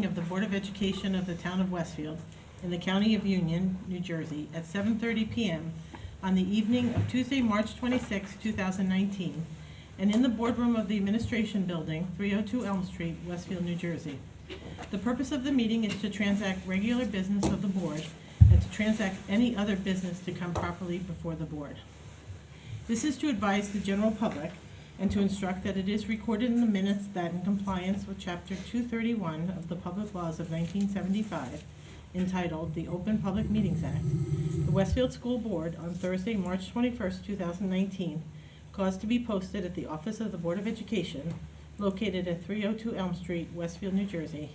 meeting of the Board of Education of the Town of Westfield in the County of Union, New Jersey at 7:30 p.m. on the evening of Tuesday, March 26, 2019, and in the boardroom of the Administration Building, 302 Elm Street, Westfield, New Jersey. The purpose of the meeting is to transact regular business of the board and to transact any other business to come properly before the board. This is to advise the general public and to instruct that it is recorded in the minutes that, in compliance with Chapter 231 of the Public Laws of 1975, entitled the Open Public Meetings Act, the Westfield School Board on Thursday, March 21st, 2019, caused to be posted at the office of the Board of Education, located at 302 Elm Street, Westfield, New Jersey,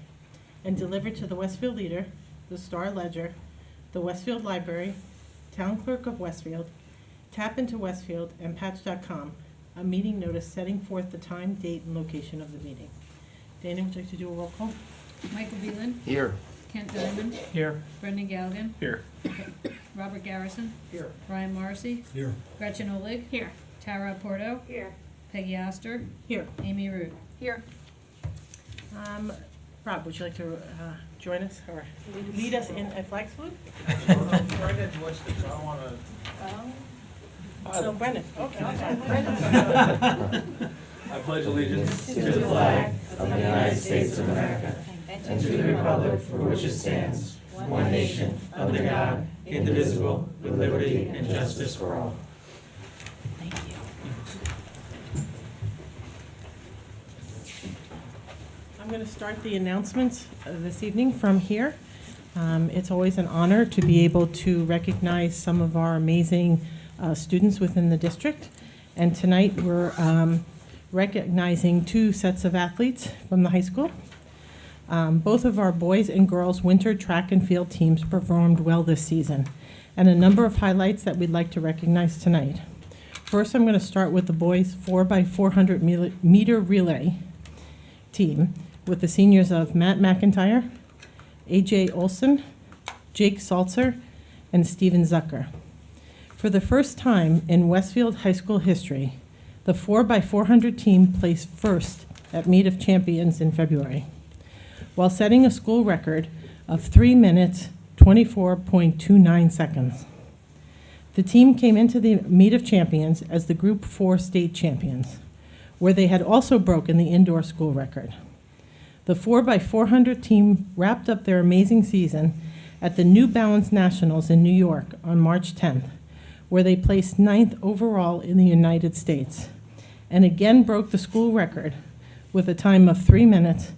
and delivered to the Westfield Leader, the Star Ledger, the Westfield Library, Town Clerk of Westfield, Tap into Westfield, and Patch.com, a meeting notice setting forth the time, date, and location of the meeting. Dana, would you like to do a roll call? Michael Beelan. Here. Kent Diamond. Here. Brendan Galligan. Here. Robert Garrison. Here. Ryan Morrissey. Here. Gretchen Olig. Here. Tara Porto. Here. Peggy Oster. Here. Amy Root. Here. Rob, would you like to join us or lead us in a flag salute? Brendan wants to, so I want to. No, Brendan. Okay. I pledge allegiance to the flag of the United States of America and to the republic for which it stands, one nation, under God, indivisible, with liberty and justice for all. Thank you. I'm going to start the announcements this evening from here. It's always an honor to be able to recognize some of our amazing students within the district. And tonight we're recognizing two sets of athletes from the high school. Both of our boys and girls winter track and field teams performed well this season, and a number of highlights that we'd like to recognize tonight. First, I'm going to start with the boys 4x400 meter relay team with the seniors of Matt McIntyre, AJ Olson, Jake Salzer, and Steven Zucker. For the first time in Westfield High School history, the 4x400 team placed first at Meet of Champions in February, while setting a school record of 3 minutes, 24.29 seconds. The team came into the Meet of Champions as the Group 4 state champions, where they had also broken the indoor school record. The 4x400 team wrapped up their amazing season at the New Balance Nationals in New York on March 10th, where they placed 9th overall in the United States, and again broke the school record with a time of 3 minutes,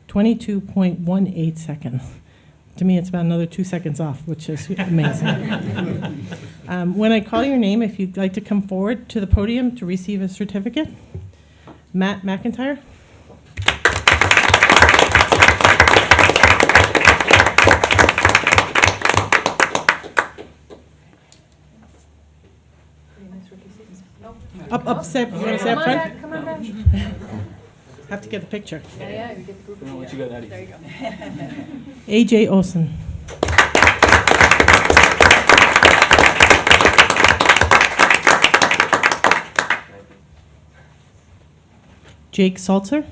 22.18 seconds. To me, it's about another 2 seconds off, which is amazing. When I call your name, if you'd like to come forward to the podium to receive a certificate. Matt McIntyre. Up, step. You want to stay up front? Come on back. Have to get the picture. Yeah, you get the group. What you got, Eddie? There you go. AJ Olson. Jake Salzer.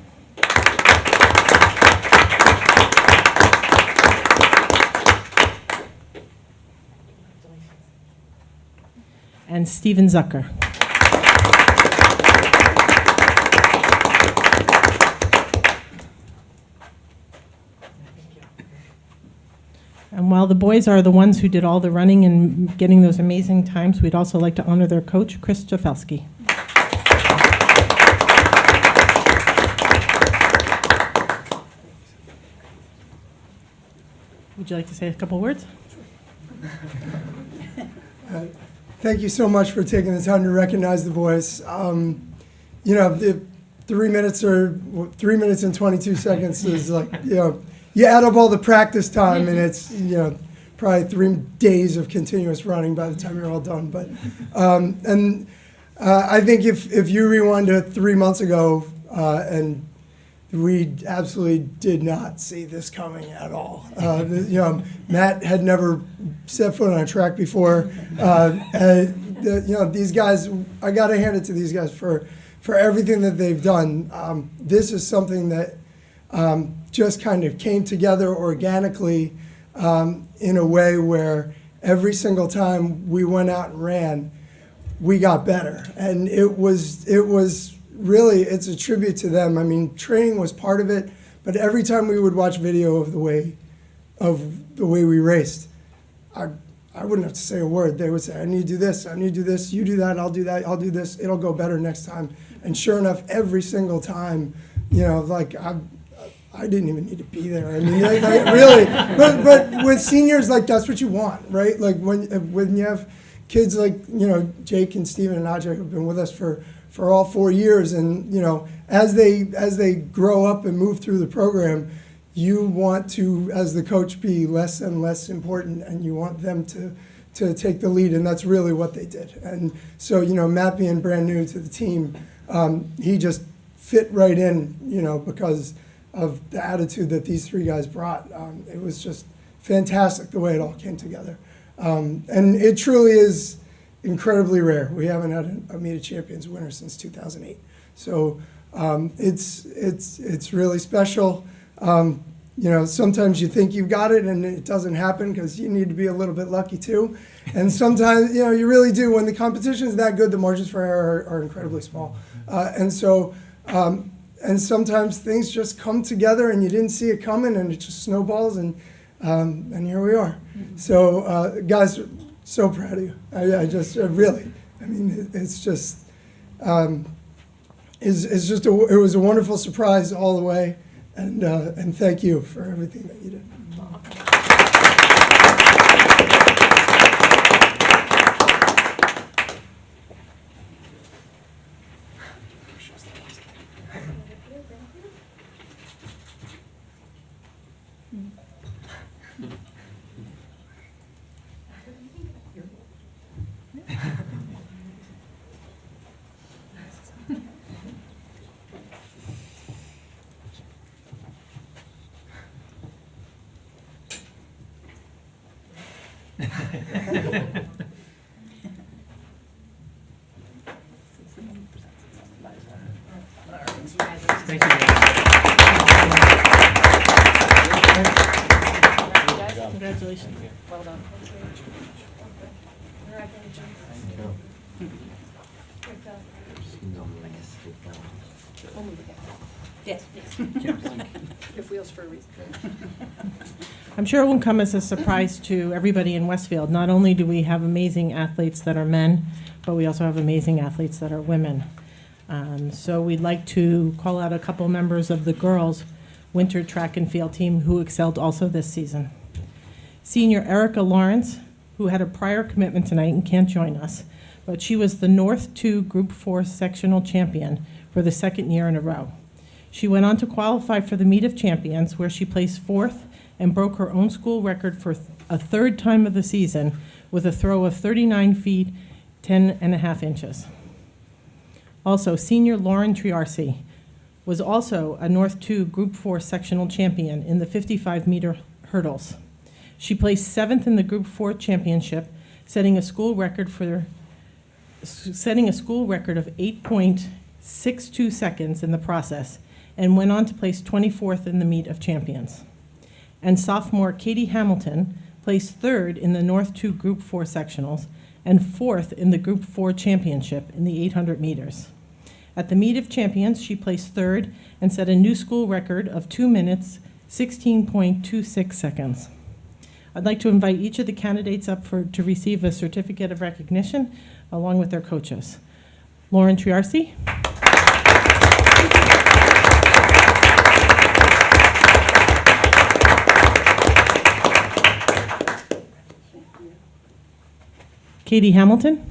And Steven Zucker. And while the boys are the ones who did all the running and getting those amazing times, we'd also like to honor their coach, Chris Jafelsky. Would you like to say a couple words? Thank you so much for taking the time to recognize the boys. The 3 minutes or 3 minutes and 22 seconds is like, you add up all the practice time and it's, probably 3 days of continuous running by the time you're all done. But, I think if you rewind to 3 months ago, and we absolutely did not see this coming at all. Matt had never set foot on a track before. These guys, I got to hand it to these guys for everything that they've done. This is something that just kind of came together organically in a way where every single time we went out and ran, we got better. And it was really, it's a tribute to them. I mean, training was part of it, but every time we would watch video of the way we raced, I wouldn't have to say a word. They would say, I need to do this, I need to do this, you do that, I'll do this, it'll go better next time. And sure enough, every single time, you know, like I didn't even need to be there. I mean, like, really, but with seniors, like, that's what you want, right? Like when you have kids like, you know, Jake and Steven and Ajay who've been with us for all 4 years, and, you know, as they grow up and move through the program, you want to, as the coach, be less and less important, and you want them to take the lead, and that's really what they did. And so, you know, Matt being brand new to the team, he just fit right in, you know, because of the attitude that these three guys brought. It was just fantastic the way it all came together. And it truly is incredibly rare. We haven't had a Meet of Champions winner since 2008. So it's really special. You know, sometimes you think you've got it and it doesn't happen because you need to be a little bit lucky too. And sometimes, you know, you really do. When the competition is that good, the margins for error are incredibly small. And sometimes things just come together and you didn't see it coming, and it just snowballs, and here we are. So, guys, so proud of you. I just really, I mean, it's just, it was a wonderful surprise all the way, and thank you for everything that you did. Thank you, guys. Congratulations. Well done. Yes, if wheels for a reason. I'm sure it won't come as a surprise to everybody in Westfield. Not only do we have amazing athletes that are men, but we also have amazing athletes that are women. So we'd like to call out a couple members of the girls' winter track and field team who excelled also this season. Senior Erica Lawrence, who had a prior commitment tonight and can't join us, but she was the North 2 Group 4 sectional champion for the second year in a row. She went on to qualify for the Meet of Champions, where she placed fourth and broke her own school record for a third time of the season with a throw of 39 feet, 10.5 inches. Also, senior Lauren Triarci was also a North 2 Group 4 sectional champion in the 55-meter hurdles. She placed 7th in the Group 4 championship, setting a school record of 8.62 seconds in the process, and went on to place 24th in the Meet of Champions. And sophomore Katie Hamilton placed 3rd in the North 2 Group 4 sectionals and 4th in the Group 4 championship in the 800 meters. At the Meet of Champions, she placed 3rd and set a new school record of 2 minutes, 16.26 seconds. I'd like to invite each of the candidates up to receive a certificate of recognition along with their coaches. Lauren Triarci. Katie Hamilton.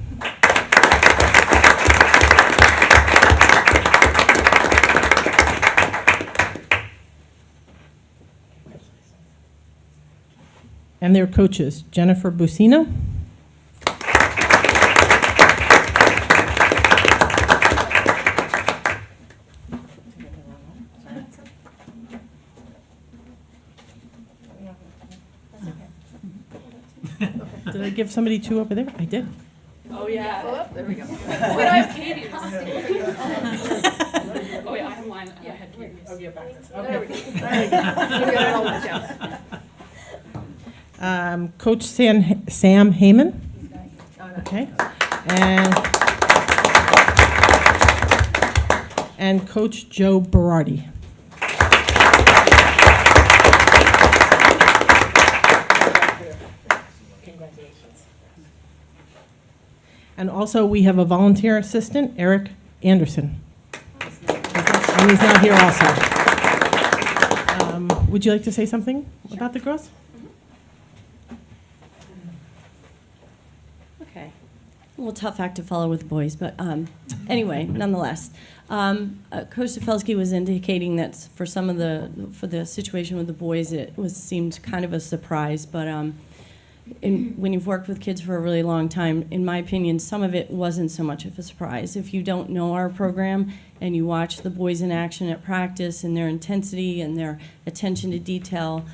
And their coaches, Jennifer Busino. Did I give somebody 2 over there? I did. Oh, yeah. Oh, there we go. Wait, I have Katie's. Oh, yeah, I have mine. I had Katie's. I'll get back this. There we go. Okay. There we go. You got it all worked out. Coach Sam Heyman. Oh, no. Okay. And Coach Joe Berardi. Congratulations. And also, we have a volunteer assistant, Eric Anderson. And he's not here also. Would you like to say something about the girls? Okay. A little tough act to follow with the boys, but anyway, nonetheless. Coach Stefelski was indicating that for the situation with the boys, seemed kind of a surprise, but when you've worked with kids for a really long time, in my opinion, some of it wasn't so much of a surprise. If you don't know our program and you watch the boys in action at practice and their intensity and their attention to detail,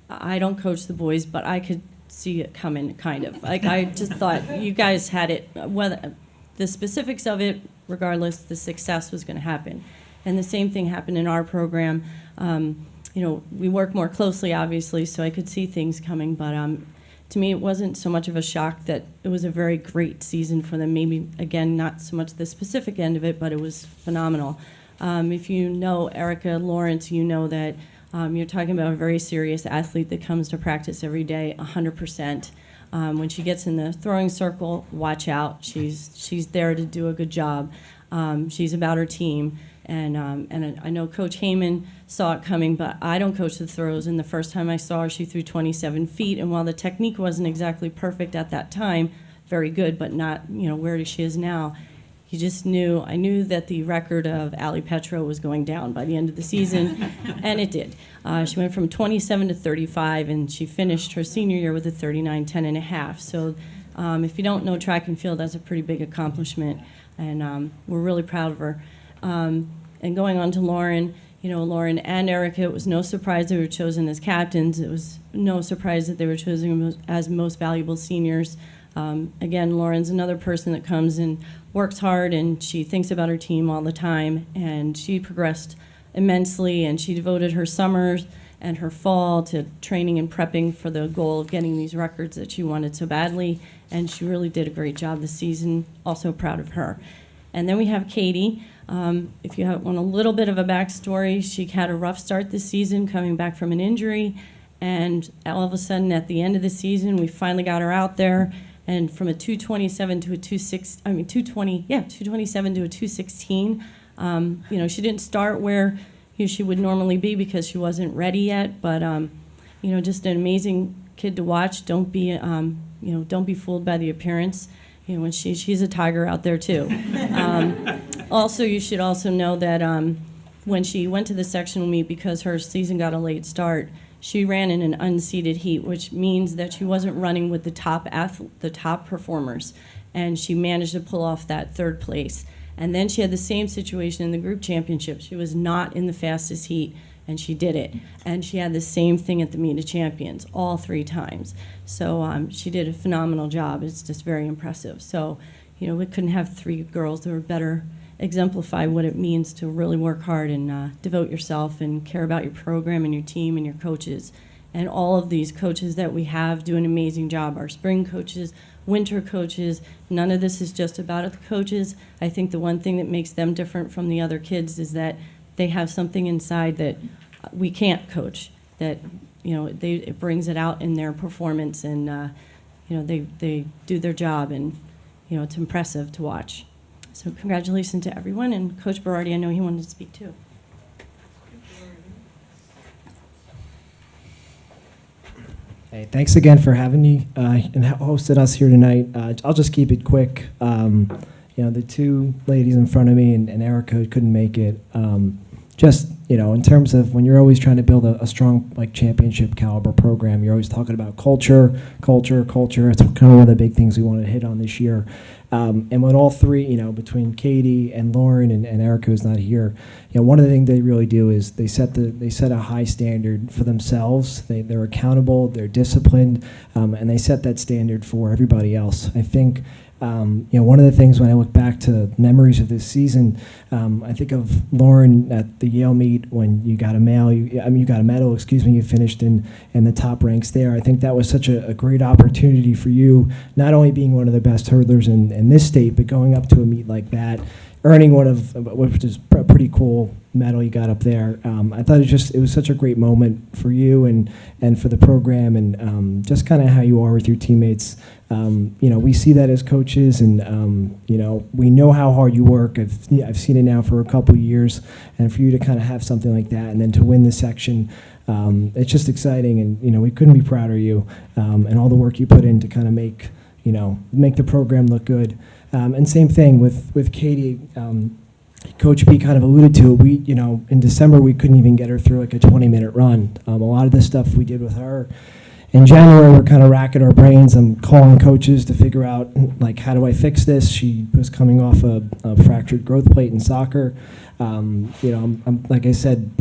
I don't coach the boys, but I could see it coming, kind of. Like, I just thought you guys had it, whether the specifics of it, regardless, the success was going to happen. And the same thing happened in our program. We work more closely, obviously, so I could see things coming, but to me, it wasn't so much of a shock that it was a very great season for them. Maybe, again, not so much the specific end of it, but it was phenomenal. If you know Erica Lawrence, you know that you're talking about a very serious athlete that comes to practice every day, 100%. When she gets in the throwing circle, watch out. She's there to do a good job. She's about her team. And I know Coach Heyman saw it coming, but I don't coach the throws. And the first time I saw her, she threw 27 feet. And while the technique wasn't exactly perfect at that time, very good, but not where she is now, you just knew. I knew that the record of Allie Petro was going down by the end of the season, and it did. She went from 27 to 35, and she finished her senior year with a 39.10.5. So if you don't know track and field, that's a pretty big accomplishment, and we're really proud of her. And going on to Lauren, Lauren and Erica, it was no surprise they were chosen as captains. It was no surprise that they were chosen as most valuable seniors. Again, Lauren's another person that comes and works hard, and she thinks about her team all the time, and she progressed immensely, and she devoted her summers and her fall to training and prepping for the goal of getting these records that she wanted so badly, and she really did a great job this season. Also proud of her. And then we have Katie. If you want a little bit of a backstory, she had a rough start this season coming back from an injury, and all of a sudden at the end of the season we finally got her out there, and from a 227 to a 227 to a 216. She didn't start where she would normally be because she wasn't ready yet, but just an amazing kid to watch. Don't be fooled by the appearance. When she's a tiger out there too. Also, you should also know that when she went to the sectional meet, because her season got a late start, she ran in an unseeded heat, which means that she wasn't running with the top performers, and she managed to pull off that third place. And then she had the same situation in the group championship. She was not in the fastest heat, and she did it. And she had the same thing at the Meet of Champions all 3 times. So she did a phenomenal job. It's just very impressive. So, we couldn't have 3 girls that were better exemplify what it means to really work hard and devote yourself and care about your program and your team and your coaches. And all of these coaches that we have do an amazing job. Our spring coaches, winter coaches, none of this is just about the coaches. I think the one thing that makes them different from the other kids is that they have something inside that we can't coach, that it brings it out in their performance, and they do their job, and it's impressive to watch. So congratulations to everyone, and Coach Berardi, I know he wanted to speak too. Hey, thanks again for having me and hosting us here tonight. I'll just keep it quick. The 2 ladies in front of me and Erica couldn't make it. In terms of when you're always trying to build a strong championship caliber program, you're always talking about culture. It's kind of one of the big things we want to hit on this year. And with all 3, between Katie and Lauren and Erica, who's not here, one of the things they really do is they set a high standard for themselves. They're accountable, they're disciplined, and they set that standard for everybody else. I think One of the things when I look back to memories of this season, I think of Lauren at the Yale meet when you got a medal. You got a medal. Excuse me. You finished in the top ranks there. I think that was such a great opportunity for you, not only being one of the best hurdlers in this state, but going up to a meet like that, earning one of which is a pretty cool medal you got up there. I thought it was such a great moment for you and for the program, and just kind of how you are with your teammates. We see that as coaches, and we know how hard you work. I've seen it now for a couple of years, and for you to kind of have something like that, and then to win this section, it's just exciting. And we couldn't be prouder of you, and all the work you put in to kind of make the program look good. And same thing with Katie. Coach B kind of alluded to it. We, in December, we couldn't even get her through like a 20-minute run. A lot of the stuff we did with her. In January, we're kind of racking our brains. I'm calling coaches to figure out, like, how do I fix this? She was coming off a fractured growth plate in soccer. I'm like I said,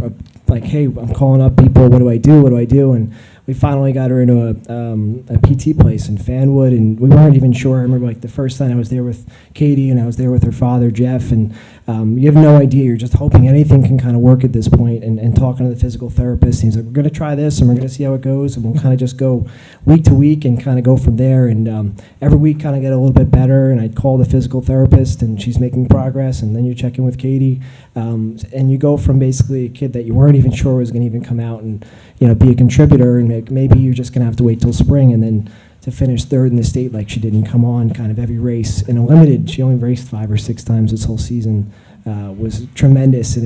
like, hey, I'm calling up people. What do I do? What do I do? And we finally got her into a PT place in Fanwood, and we weren't even sure. I remember, like, the first time I was there with Katie, and I was there with her father, Jeff, and you have no idea. You're just hoping anything can kind of work at this point, and talking to the physical therapist. And he's like, we're going to try this, and we're going to see how it goes, and we'll kind of just go week to week and kind of go from there. And every week kind of get a little bit better, and I'd call the physical therapist, and she's making progress, and then you check in with Katie. And you go from basically a kid that you weren't even sure was going to even come out and be a contributor, and maybe you're just going to have to wait till spring, and then to finish third in the state like she didn't come on kind of every race in a limited. She only raced 5 or 6 times this whole season. Was tremendous, and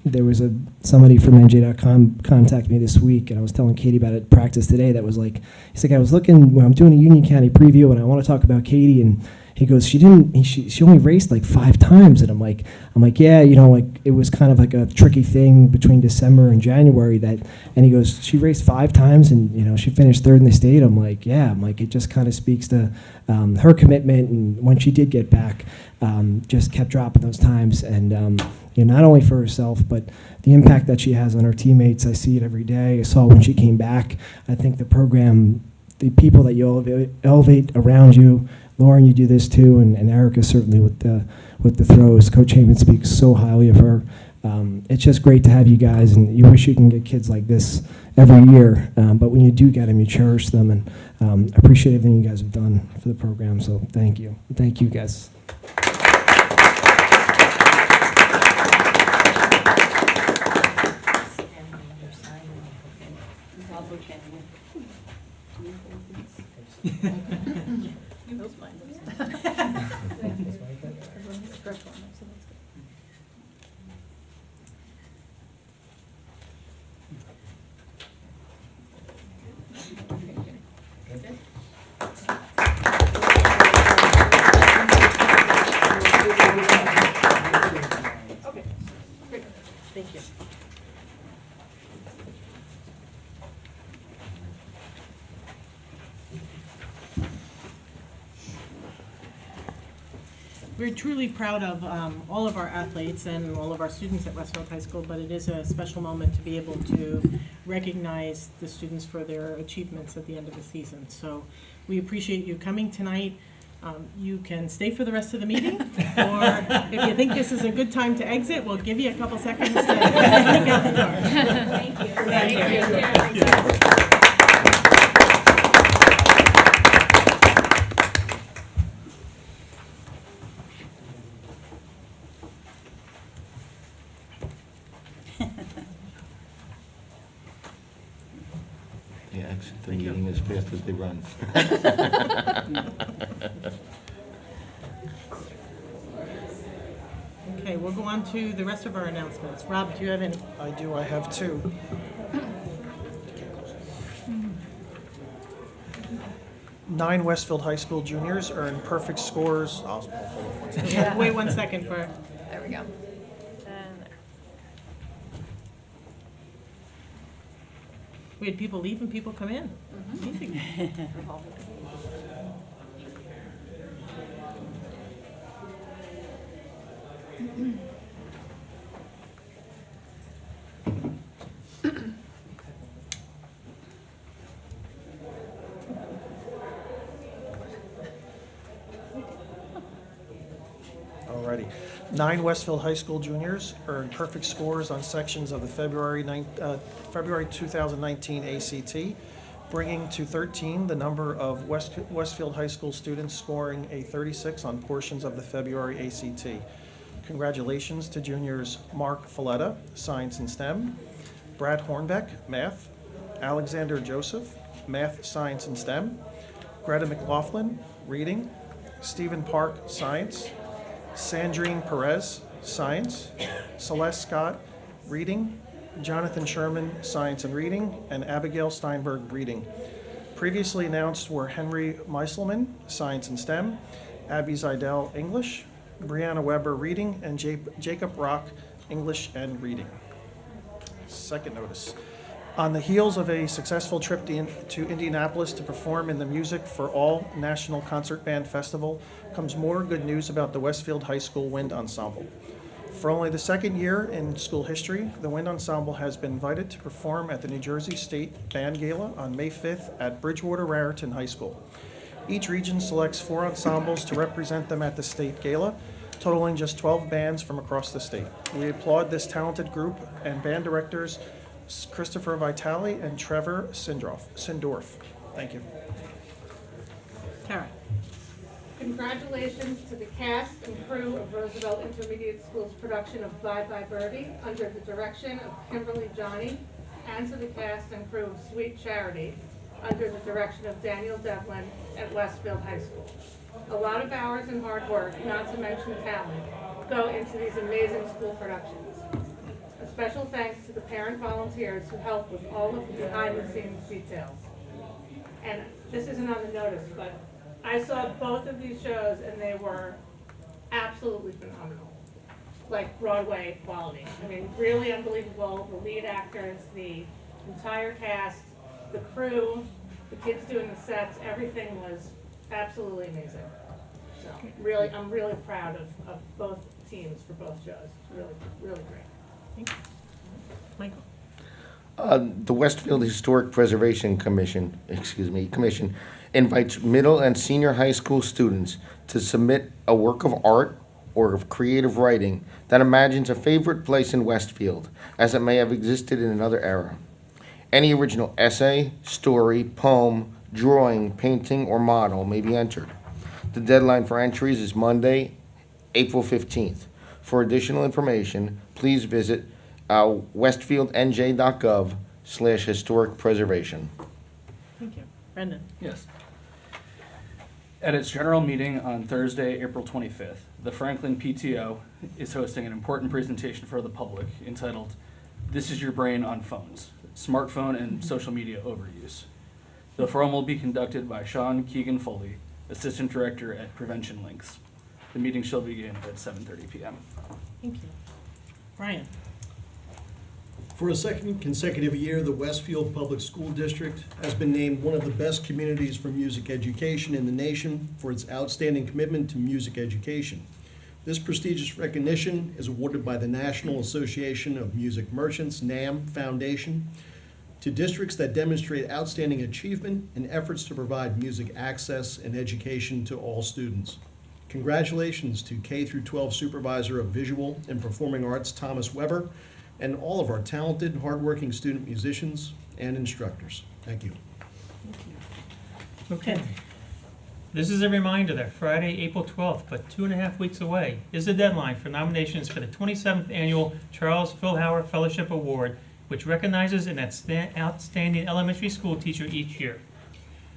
there was somebody from NJ.com contact me this week, and I was telling Katie about it at practice today. That was like, he's like, I was looking when I'm doing a Union County preview, and I want to talk about Katie, and he goes, she only raced like 5 times, and I'm like, yeah, it was kind of like a tricky thing between December and January and he goes, she raced 5 times, and she finished third in the state. I'm like, yeah, it just kind of speaks to her commitment, and when she did get back, just kept dropping those times, and not only for herself, but the impact that she has on her teammates. I see it every day. I saw when she came back. I think the program, the people that you elevate around you. Lauren, you do this too, and Erica certainly with the throws. Coach Heyman speaks so highly of her. It's just great to have you guys, and you wish you can get kids like this every year. But when you do get them, you cherish them, and I appreciate everything you guys have done for the program. So thank you. Thank you, guys. Thank you. We're truly proud of all of our athletes and all of our students at Westfield High School, but it is a special moment to be able to recognize the students for their achievements at the end of the season. So we appreciate you coming tonight. You can stay for the rest of the meeting, or if you think this is a good time to exit, we'll give you a couple seconds to get out the door. Thank you. Thank you. Yeah, exit the meeting as fast as they run. Okay, we'll go on to the rest of our announcements. Rob, do you have any? I do, I have 2. 9 Westfield High School juniors earned perfect scores. Wait 1 second for. There we go. We had people leave and people come in. Amazing. righty. 9 Westfield High School juniors earned perfect scores on sections of the February 2019 ACT, bringing to 13 the number of Westfield High School students scoring a 36 on portions of the February ACT. Congratulations to juniors Mark Folletta, Science and STEM, Brad Hornbeck, Math, Alexander Joseph, Math, Science and STEM, Greta McLaughlin, Reading, Stephen Park, Science, Sandrine Perez, Science, Celeste Scott, Reading, Jonathan Sherman, Science and Reading, and Abigail Steinberg, Reading. Previously announced were Henry Meiselman, Science and STEM, Abby Zidell, English, Brianna Weber, Reading, and Jacob Rock, English and Reading. Second notice. On the heels of a successful trip to Indianapolis to perform in the Music for All National Concert Band Festival comes more good news about the Westfield High School Wind Ensemble. For only the second year in school history, the Wind Ensemble has been invited to perform at the New Jersey State Band Gala on May 5th at Bridgewater-Raritan High School. Each region selects 4 ensembles to represent them at the state gala, totaling just 12 bands from across the state. We applaud this talented group and band directors Christopher Vitale and Trevor Sindorf. Thank you. Tara. Congratulations to the cast and crew of Roosevelt Intermediate School's production of Bye Bye Birdie under the direction of Kimberly Johnny, and to the cast and crew of Sweet Charity under the direction of Daniel Devlin at Westfield High School. A lot of hours and hard work, not to mention talent, go into these amazing school productions. A special thanks to the parent volunteers who help with all of the behind-the-scenes details. And this isn't on the notice, but I saw both of these shows and they were absolutely phenomenal. Like Broadway quality. I mean, really unbelievable. The lead actors, the entire cast, the crew, the kids doing the sets, everything was absolutely amazing. So really, I'm really proud of both teams for both shows. Really, really great. Thank you. Michael. The Westfield Historic Preservation Commission invites middle and senior high school students to submit a work of art or of creative writing that imagines a favorite place in Westfield as it may have existed in another era. Any original essay, story, poem, drawing, painting, or model may be entered. The deadline for entries is Monday, April 15th. For additional information, please visit westfieldnj.gov/historic preservation. Thank you. Brendan. Yes. At its general meeting on Thursday, April 25th, the Franklin PTO is hosting an important presentation for the public entitled, "This is Your Brain on Phones, Smartphone and Social Media Overuse." The forum will be conducted by Sean Keegan-Foley, Assistant Director at Prevention Links. The meeting shall begin at 7:30 p.m. Thank you. Brian. For a second consecutive year, the Westfield Public School District has been named one of the best communities for music education in the nation for its outstanding commitment to music education. This prestigious recognition is awarded by the National Association of Music Merchants, NAM Foundation, to districts that demonstrate outstanding achievement in efforts to provide music access and education to all students. Congratulations to K-12 Supervisor of Visual and Performing Arts, Thomas Weber, and all of our talented, hardworking student musicians and instructors. Thank you. Okay. This is a reminder that Friday, April 12th, but 2.5 weeks away, is the deadline for nominations for the 27th Annual Charles Philhauer Fellowship Award, which recognizes an outstanding elementary school teacher each year.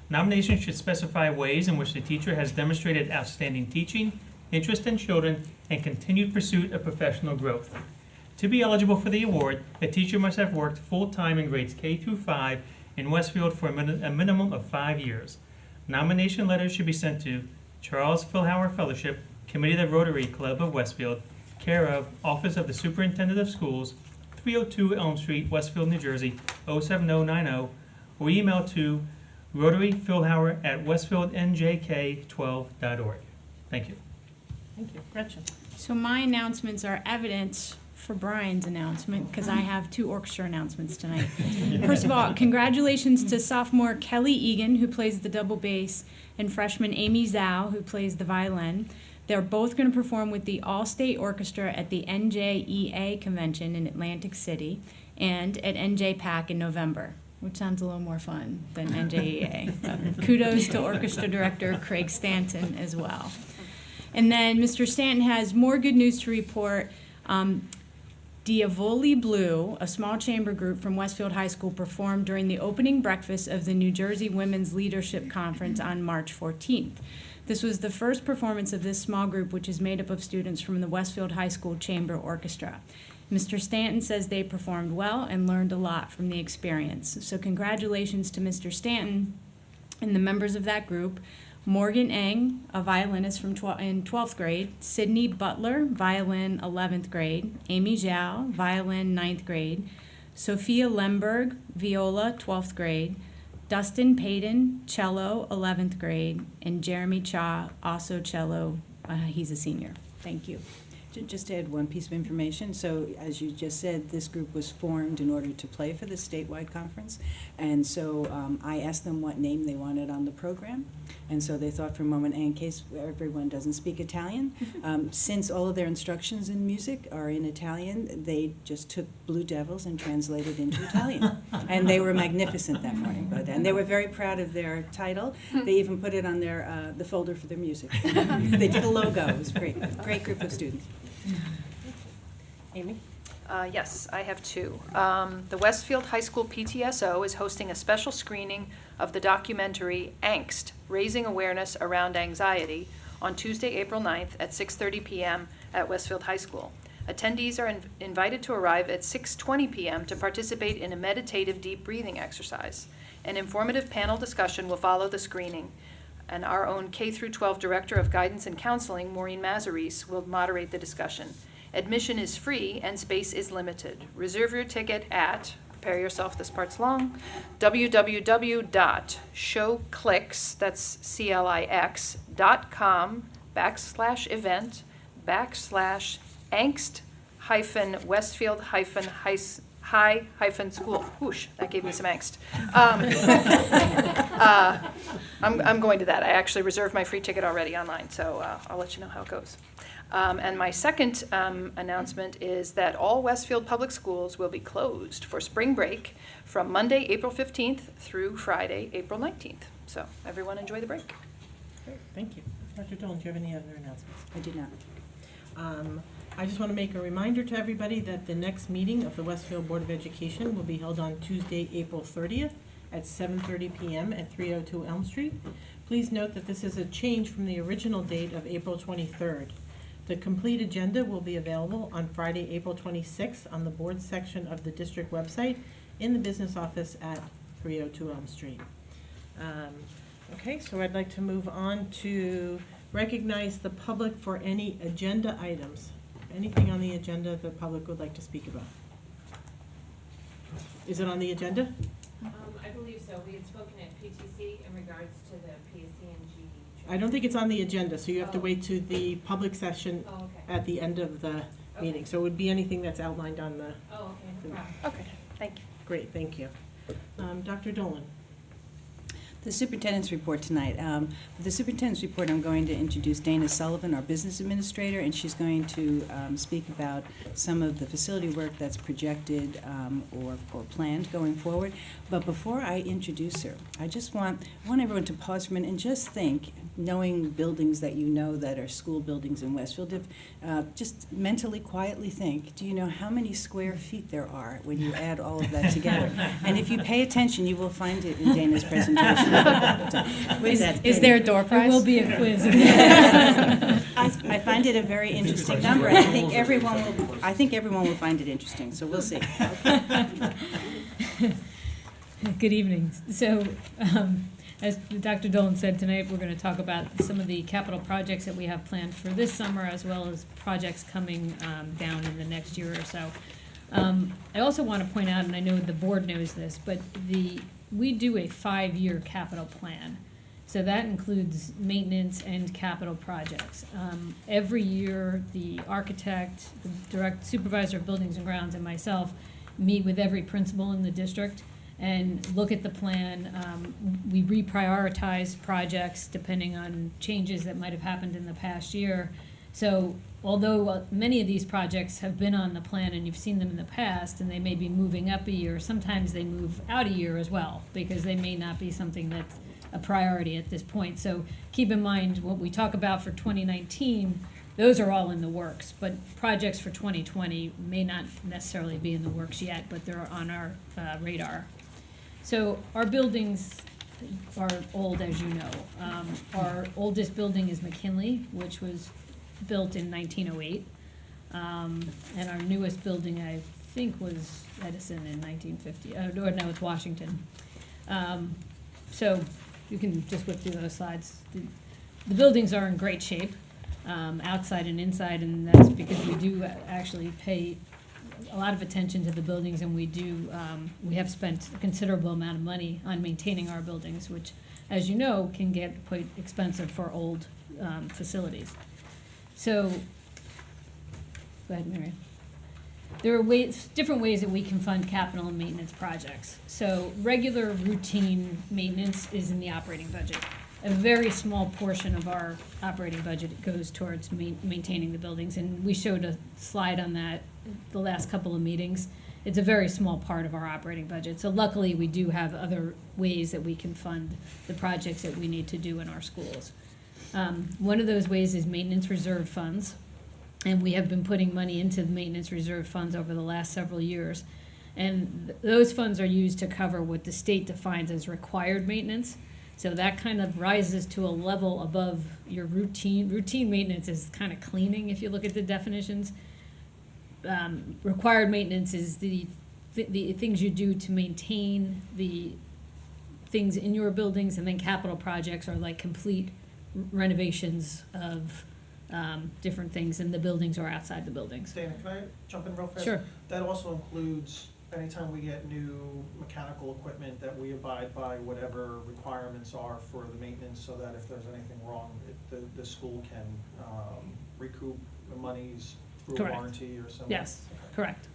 Nominations should specify ways in which the teacher has demonstrated outstanding teaching, interest in children, and continued pursuit of professional growth. To be eligible for the award, the teacher must have worked full-time in grades K through 5 in Westfield for a minimum of 5 years. Nomination letters should be sent to Charles Philhauer Fellowship, Committee of the Rotary Club of Westfield, care of Office of the Superintendent of Schools, 302 Elm Street, Westfield, New Jersey, 07090, or email to rotaryphilhauer@westfieldnjk12.org. Thank you. Thank you. Gretchen. So my announcements are evidence for Brian's announcement, because I have 2 orchestra announcements tonight. First of all, congratulations to sophomore Kelly Egan, who plays the double bass, and freshman Amy Zhao, who plays the violin. They're both going to perform with the All-State Orchestra at the NJEA Convention in Atlantic City and at NJPAC in November, which sounds a little more fun than NJEA. But kudos to Orchestra Director Craig Stanton as well. And then Mr. Stanton has more good news to report. Diavoli Blue, a small chamber group from Westfield High School, performed during the opening breakfast of the New Jersey Women's Leadership Conference on March 14th. This was the first performance of this small group, which is made up of students from the Westfield High School Chamber Orchestra. Mr. Stanton says they performed well and learned a lot from the experience. So congratulations to Mr. Stanton and the members of that group. Morgan Eng, a violinist in 12th grade, Sydney Butler, violin 11th grade, Amy Zhao, violin 9th grade, Sophia Lemberg, viola 12th grade, Dustin Payton, cello 11th grade, and Jeremy Cha, also cello, he's a senior. Thank you. Just to add one piece of information, so as you just said, this group was formed in order to play for the statewide conference, and so I asked them what name they wanted on the program, and so they thought for a moment, in case everyone doesn't speak Italian, since all of their instructions in music are in Italian, they just took Blue Devils and translated into Italian, and they were magnificent that morning, and they were very proud of their title. They even put it on their the folder for their music. They did a logo. It was great. Great group of students. Amy? Yes, I have two. The Westfield High School PTSO is hosting a special screening of the documentary Angst, Raising Awareness Around Anxiety, on Tuesday, April 9th at 6:30 p.m. at Westfield High School. Attendees are invited to arrive at 6:20 p.m. to participate in a meditative deep breathing exercise. An informative panel discussion will follow the screening, and our own K-12 Director of Guidance and Counseling, Maureen Mazaris, will moderate the discussion. Admission is free and space is limited. Reserve your ticket at, prepare yourself, this part's long, www.showclix, that's CLIX.com/event/angst-westfield-high-school. Whoosh, that gave me some angst. I'm going to that. I actually reserved my free ticket already online, so I'll let you know how it goes. And my second announcement is that all Westfield public schools will be closed for spring break from Monday, April 15th through Friday, April 19th. So everyone enjoy the break. Great, thank you. Dr. Dolan, do you have any other announcements? I did not. I just want to make a reminder to everybody that the next meeting of the Westfield Board of Education will be held on Tuesday, April 30th at 7:30 p.m. at 302 Elm Street. Please note that this is a change from the original date of April 23rd. The complete agenda will be available on Friday, April 26th on the board section of the district website in the business office at 302 Elm Street. Okay, so I'd like to move on to recognize the public for any agenda items. Anything on the agenda the public would like to speak about? Is it on the agenda? I believe so. We had spoken at PTC in regards to the PSC and GE. I don't think it's on the agenda, so you have to wait to the public session at the end of the meeting. So it would be anything that's outlined on the... Oh, okay. Okay, thank you. Great, thank you. Dr. Dolan. The superintendent's report tonight. For the superintendent's report, I'm going to introduce Dana Sullivan, our business administrator, and she's going to speak about some of the facility work that's projected or planned going forward. But before I introduce her, I just want everyone to pause for a minute and just think, knowing buildings that you know that are school buildings in Westfield, if, just mentally, quietly think, do you know how many square feet there are when you add all of that together? And if you pay attention, you will find it in Dana's presentation. Is there a door prize? There will be a quiz. I find it a very interesting number, and I think everyone will find it interesting. So we'll see. Good evening. So, as Dr. Dolan said, tonight we're going to talk about some of the capital projects that we have planned for this summer, as well as projects coming down in the next year or so. I also want to point out, and I know the board knows this, but we do a 5-year capital plan. So that includes maintenance and capital projects. Every year, the architect, the direct supervisor of buildings and grounds, and myself meet with every principal in the district and look at the plan. We reprioritize projects depending on changes that might have happened in the past year. So although many of these projects have been on the plan and you've seen them in the past, and they may be moving up a year, sometimes they move out a year as well, because they may not be something that's a priority at this point. So keep in mind, what we talk about for 2019, those are all in the works, but projects for 2020 may not necessarily be in the works yet, but they're on our radar. So our buildings are old, as you know. Our oldest building is McKinley, which was built in 1908. And our newest building, I think, was Edison in 1950. Or no, it's Washington. So you can just whip through those slides. The buildings are in great shape, outside and inside, and that's because we do actually pay a lot of attention to the buildings, and we have spent a considerable amount of money on maintaining our buildings, which, as you know, can get quite expensive for old facilities. So, go ahead, Mary. There are different ways that we can fund capital and maintenance projects. So regular routine maintenance is in the operating budget. A very small portion of our operating budget goes towards maintaining the buildings, and we showed a slide on that the last couple of meetings. It's a very small part of our operating budget. So luckily, we do have other ways that we can fund the projects that we need to do in our schools. One of those ways is maintenance reserve funds. And we have been putting money into the maintenance reserve funds over the last several years. And those funds are used to cover what the state defines as required maintenance. So that kind of rises to a level above your routine. Routine maintenance is kind of cleaning, if you look at the definitions. Required maintenance is the things you do to maintain the things in your buildings, and then capital projects are like complete renovations of different things in the buildings or outside the buildings. Dana, can I jump in real fast? Sure. That also includes anytime we get new mechanical equipment, that we abide by whatever requirements are for the maintenance, so that if there's anything wrong, the school can recoup the monies through a Correct. warranty or something. Yes, correct.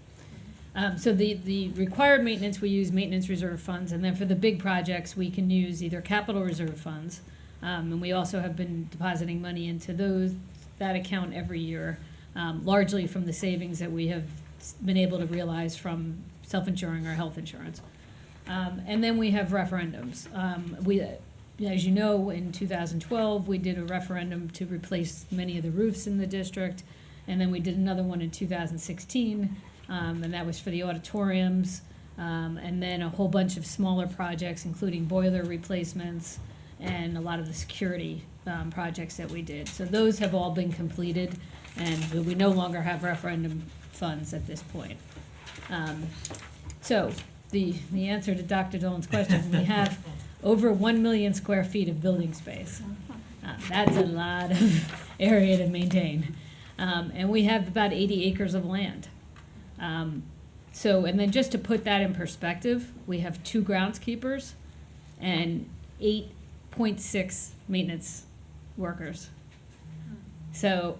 So the required maintenance, we use maintenance reserve funds, and then for the big projects, we can use either capital reserve funds, and we also have been depositing money into that account every year, largely from the savings that we have been able to realize from self-insuring our health insurance. And then we have referendums. As you know, in 2012, we did a referendum to replace many of the roofs in the district, and then we did another one in 2016, and that was for the auditoriums, and then a whole bunch of smaller projects, including boiler replacements and a lot of the security projects that we did. So those have all been completed, and we no longer have referendum funds at this point. So the answer to Dr. Dolan's question, we have over 1 million square feet of building space. That's a lot of area to maintain. And we have about 80 acres of land. And then just to put that in perspective, we have 2 groundskeepers and 8.6 maintenance workers. So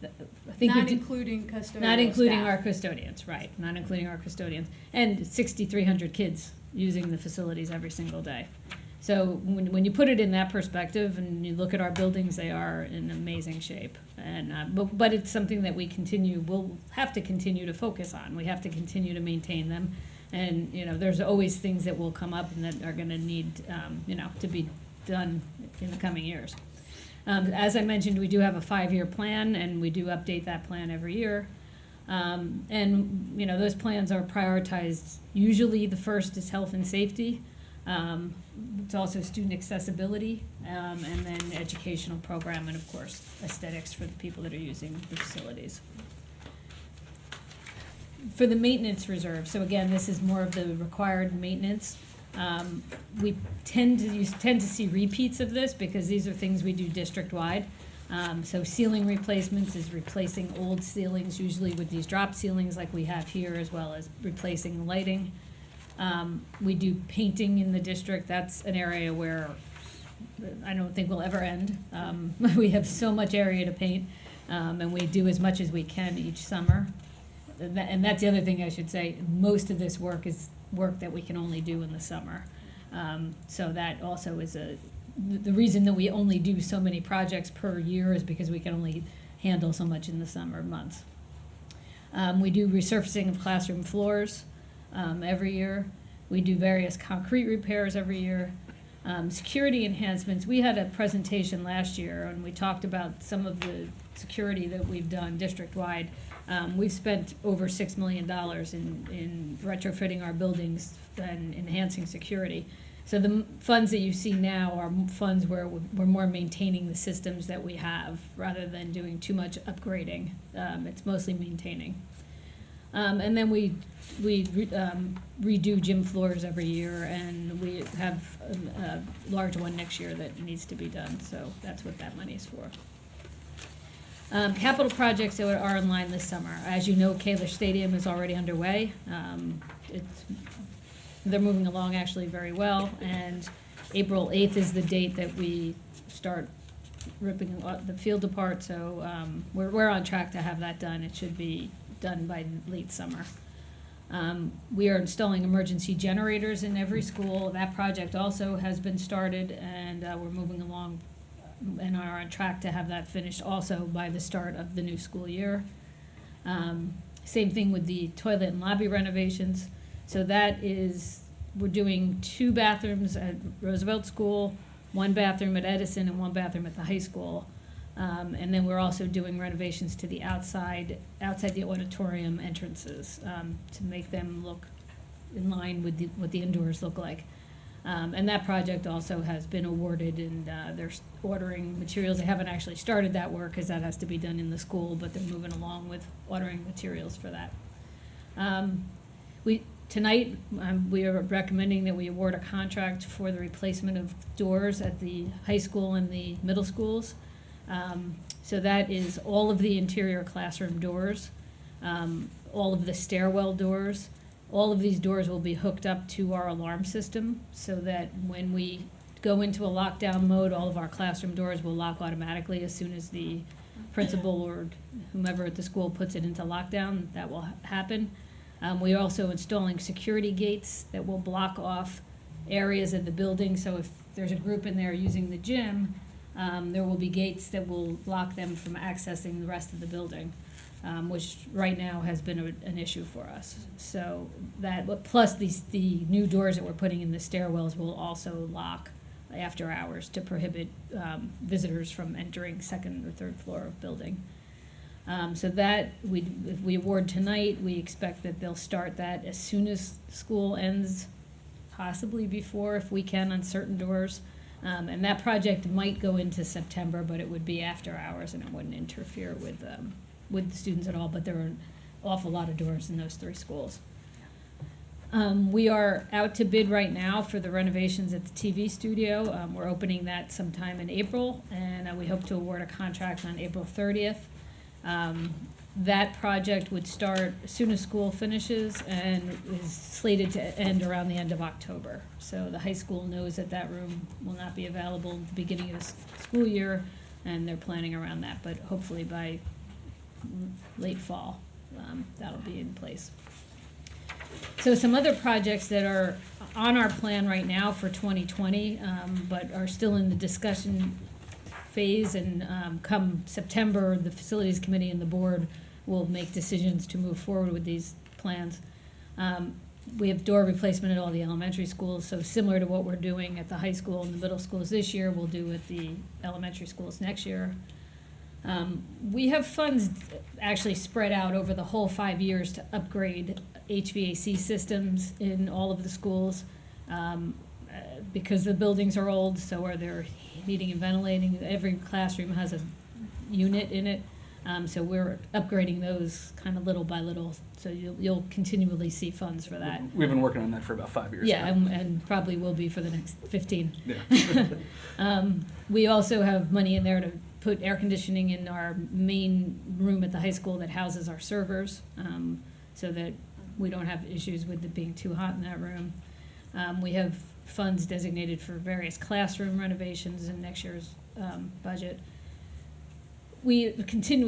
I think Not including custodial not including staff. our custodians, right? Not including our custodians, and 6,300 kids using the facilities every single day. So when you put it in that perspective and you look at our buildings, they are in amazing shape. And but it's something that we'll have to continue to focus on. We have to continue to maintain them, and there's always things that will come up and that are going to need to be done in the coming years. As I mentioned, we do have a 5-year plan, and we do update that plan every year. And those plans are prioritized. Usually the first is health and safety. It's also student accessibility, and then educational program, and of course aesthetics for the people that are using the facilities. For the maintenance reserve, so again, this is more of the required maintenance. We tend to see repeats of this because these are things we do district-wide. So ceiling replacements is replacing old ceilings, usually with these drop ceilings like we have here, as well as replacing lighting. We do painting in the district. That's an area where I don't think we'll ever end. We have so much area to paint, and we do as much as we can each summer. And that's the other thing I should say. Most of this work is work that we can only do in the summer. So that also is the reason that we only do so many projects per year is because we can only handle so much in the summer months. We do resurfacing of classroom floors every year. We do various concrete repairs every year. Security enhancements, we had a presentation last year and we talked about some of the security that we've done district-wide. We've spent over $6 million in retrofitting our buildings and enhancing security. So the funds that you see now are funds where we're more maintaining the systems that we have rather than doing too much upgrading. It's mostly maintaining. And then we redo gym floors every year, and we have a large one next year that needs to be done, so that's what that money is for. Capital projects that are in line this summer. As you know, Kalish Stadium is already underway. They're moving along actually very well, and April 8th is the date that we start ripping the field apart, so we're on track to have that done. It should be done by late summer. We are installing emergency generators in every school. That project also has been started, and we're moving along and are on track to have that finished also by the start of the new school year. Same thing with the toilet and lobby renovations. So that is, we're doing 2 bathrooms at Roosevelt School, 1 bathroom at Edison, and 1 bathroom at the high school. And then we're also doing renovations to the outside the auditorium entrances to make them look in line with what the indoors look like. And that project also has been awarded, and they're ordering materials. They haven't actually started that work because that has to be done in the school, but they're moving along with ordering materials for that. Tonight, we are recommending that we award a contract for the replacement of doors at the high school and the middle schools. So that is all of the interior classroom doors, all of the stairwell doors. All of these doors will be hooked up to our alarm system so that when we go into a lockdown mode, all of our classroom doors will lock automatically as soon as the principal or whomever at the school puts it into lockdown. That will happen. We are also installing security gates that will block off areas of the building. So if there's a group in there using the gym, there will be gates that will block them from accessing the rest of the building, which right now has been an issue for us. So that, plus the new doors that we're putting in the stairwells will also lock after hours to prohibit visitors from entering 2nd or 3rd floor of building. So that, if we award tonight, we expect that they'll start that as soon as school ends, possibly before if we can on certain doors. And that project might go into September, but it would be after hours and it wouldn't interfere with the students at all, but there are an awful lot of doors in those 3 schools. We are out to bid right now for the renovations at the TV studio. We're opening that sometime in April, and we hope to award a contract on April 30th. That project would start as soon as school finishes and is slated to end around the end of October. So the high school knows that that room will not be available at the beginning of the school year, and they're planning around that, but hopefully by late fall, that'll be in place. So some other projects that are on our plan right now for 2020, but are still in the discussion phase, and come September, the facilities committee and the board will make decisions to move forward with these plans. We have door replacement at all the elementary schools, so similar to what we're doing at the high school and the middle schools this year, we'll do at the elementary schools next year. We have funds actually spread out over the whole 5 years to upgrade HVAC systems in all of the schools. Because the buildings are old, so are their heating and ventilating. Every classroom has a unit in it. So we're upgrading those kind of little by little, so you'll continually see funds for that. We've been working on that for about 5 years Yeah, now. and probably will be for the next 15. Yeah. We also have money in there to put air conditioning in our main room at the high school that houses our servers, so that we don't have issues with it being too hot in that room. We have funds designated for various classroom renovations in next year's budget. we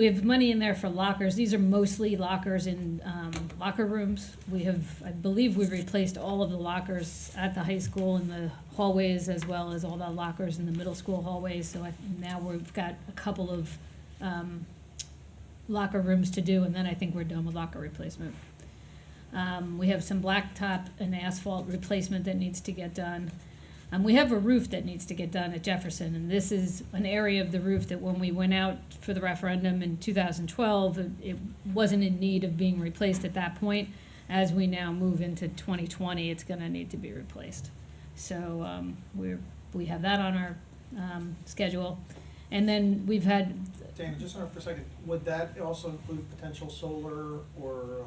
have money in there for lockers. These are mostly lockers in locker rooms. I believe we've replaced all of the lockers at the high school in the hallways, as well as all the lockers in the middle school hallways. So now we've got a couple of locker rooms to do, and then I think we're done with locker replacement. We have some blacktop and asphalt replacement that needs to get done. We have a roof that needs to get done at Jefferson, and this is an area of the roof that when we went out for the referendum in 2012, it wasn't in need of being replaced at that point. As we now move into 2020, it's going to need to be replaced. So we have that on our schedule. And then we've had... Dana, just for a second, would that also include potential solar or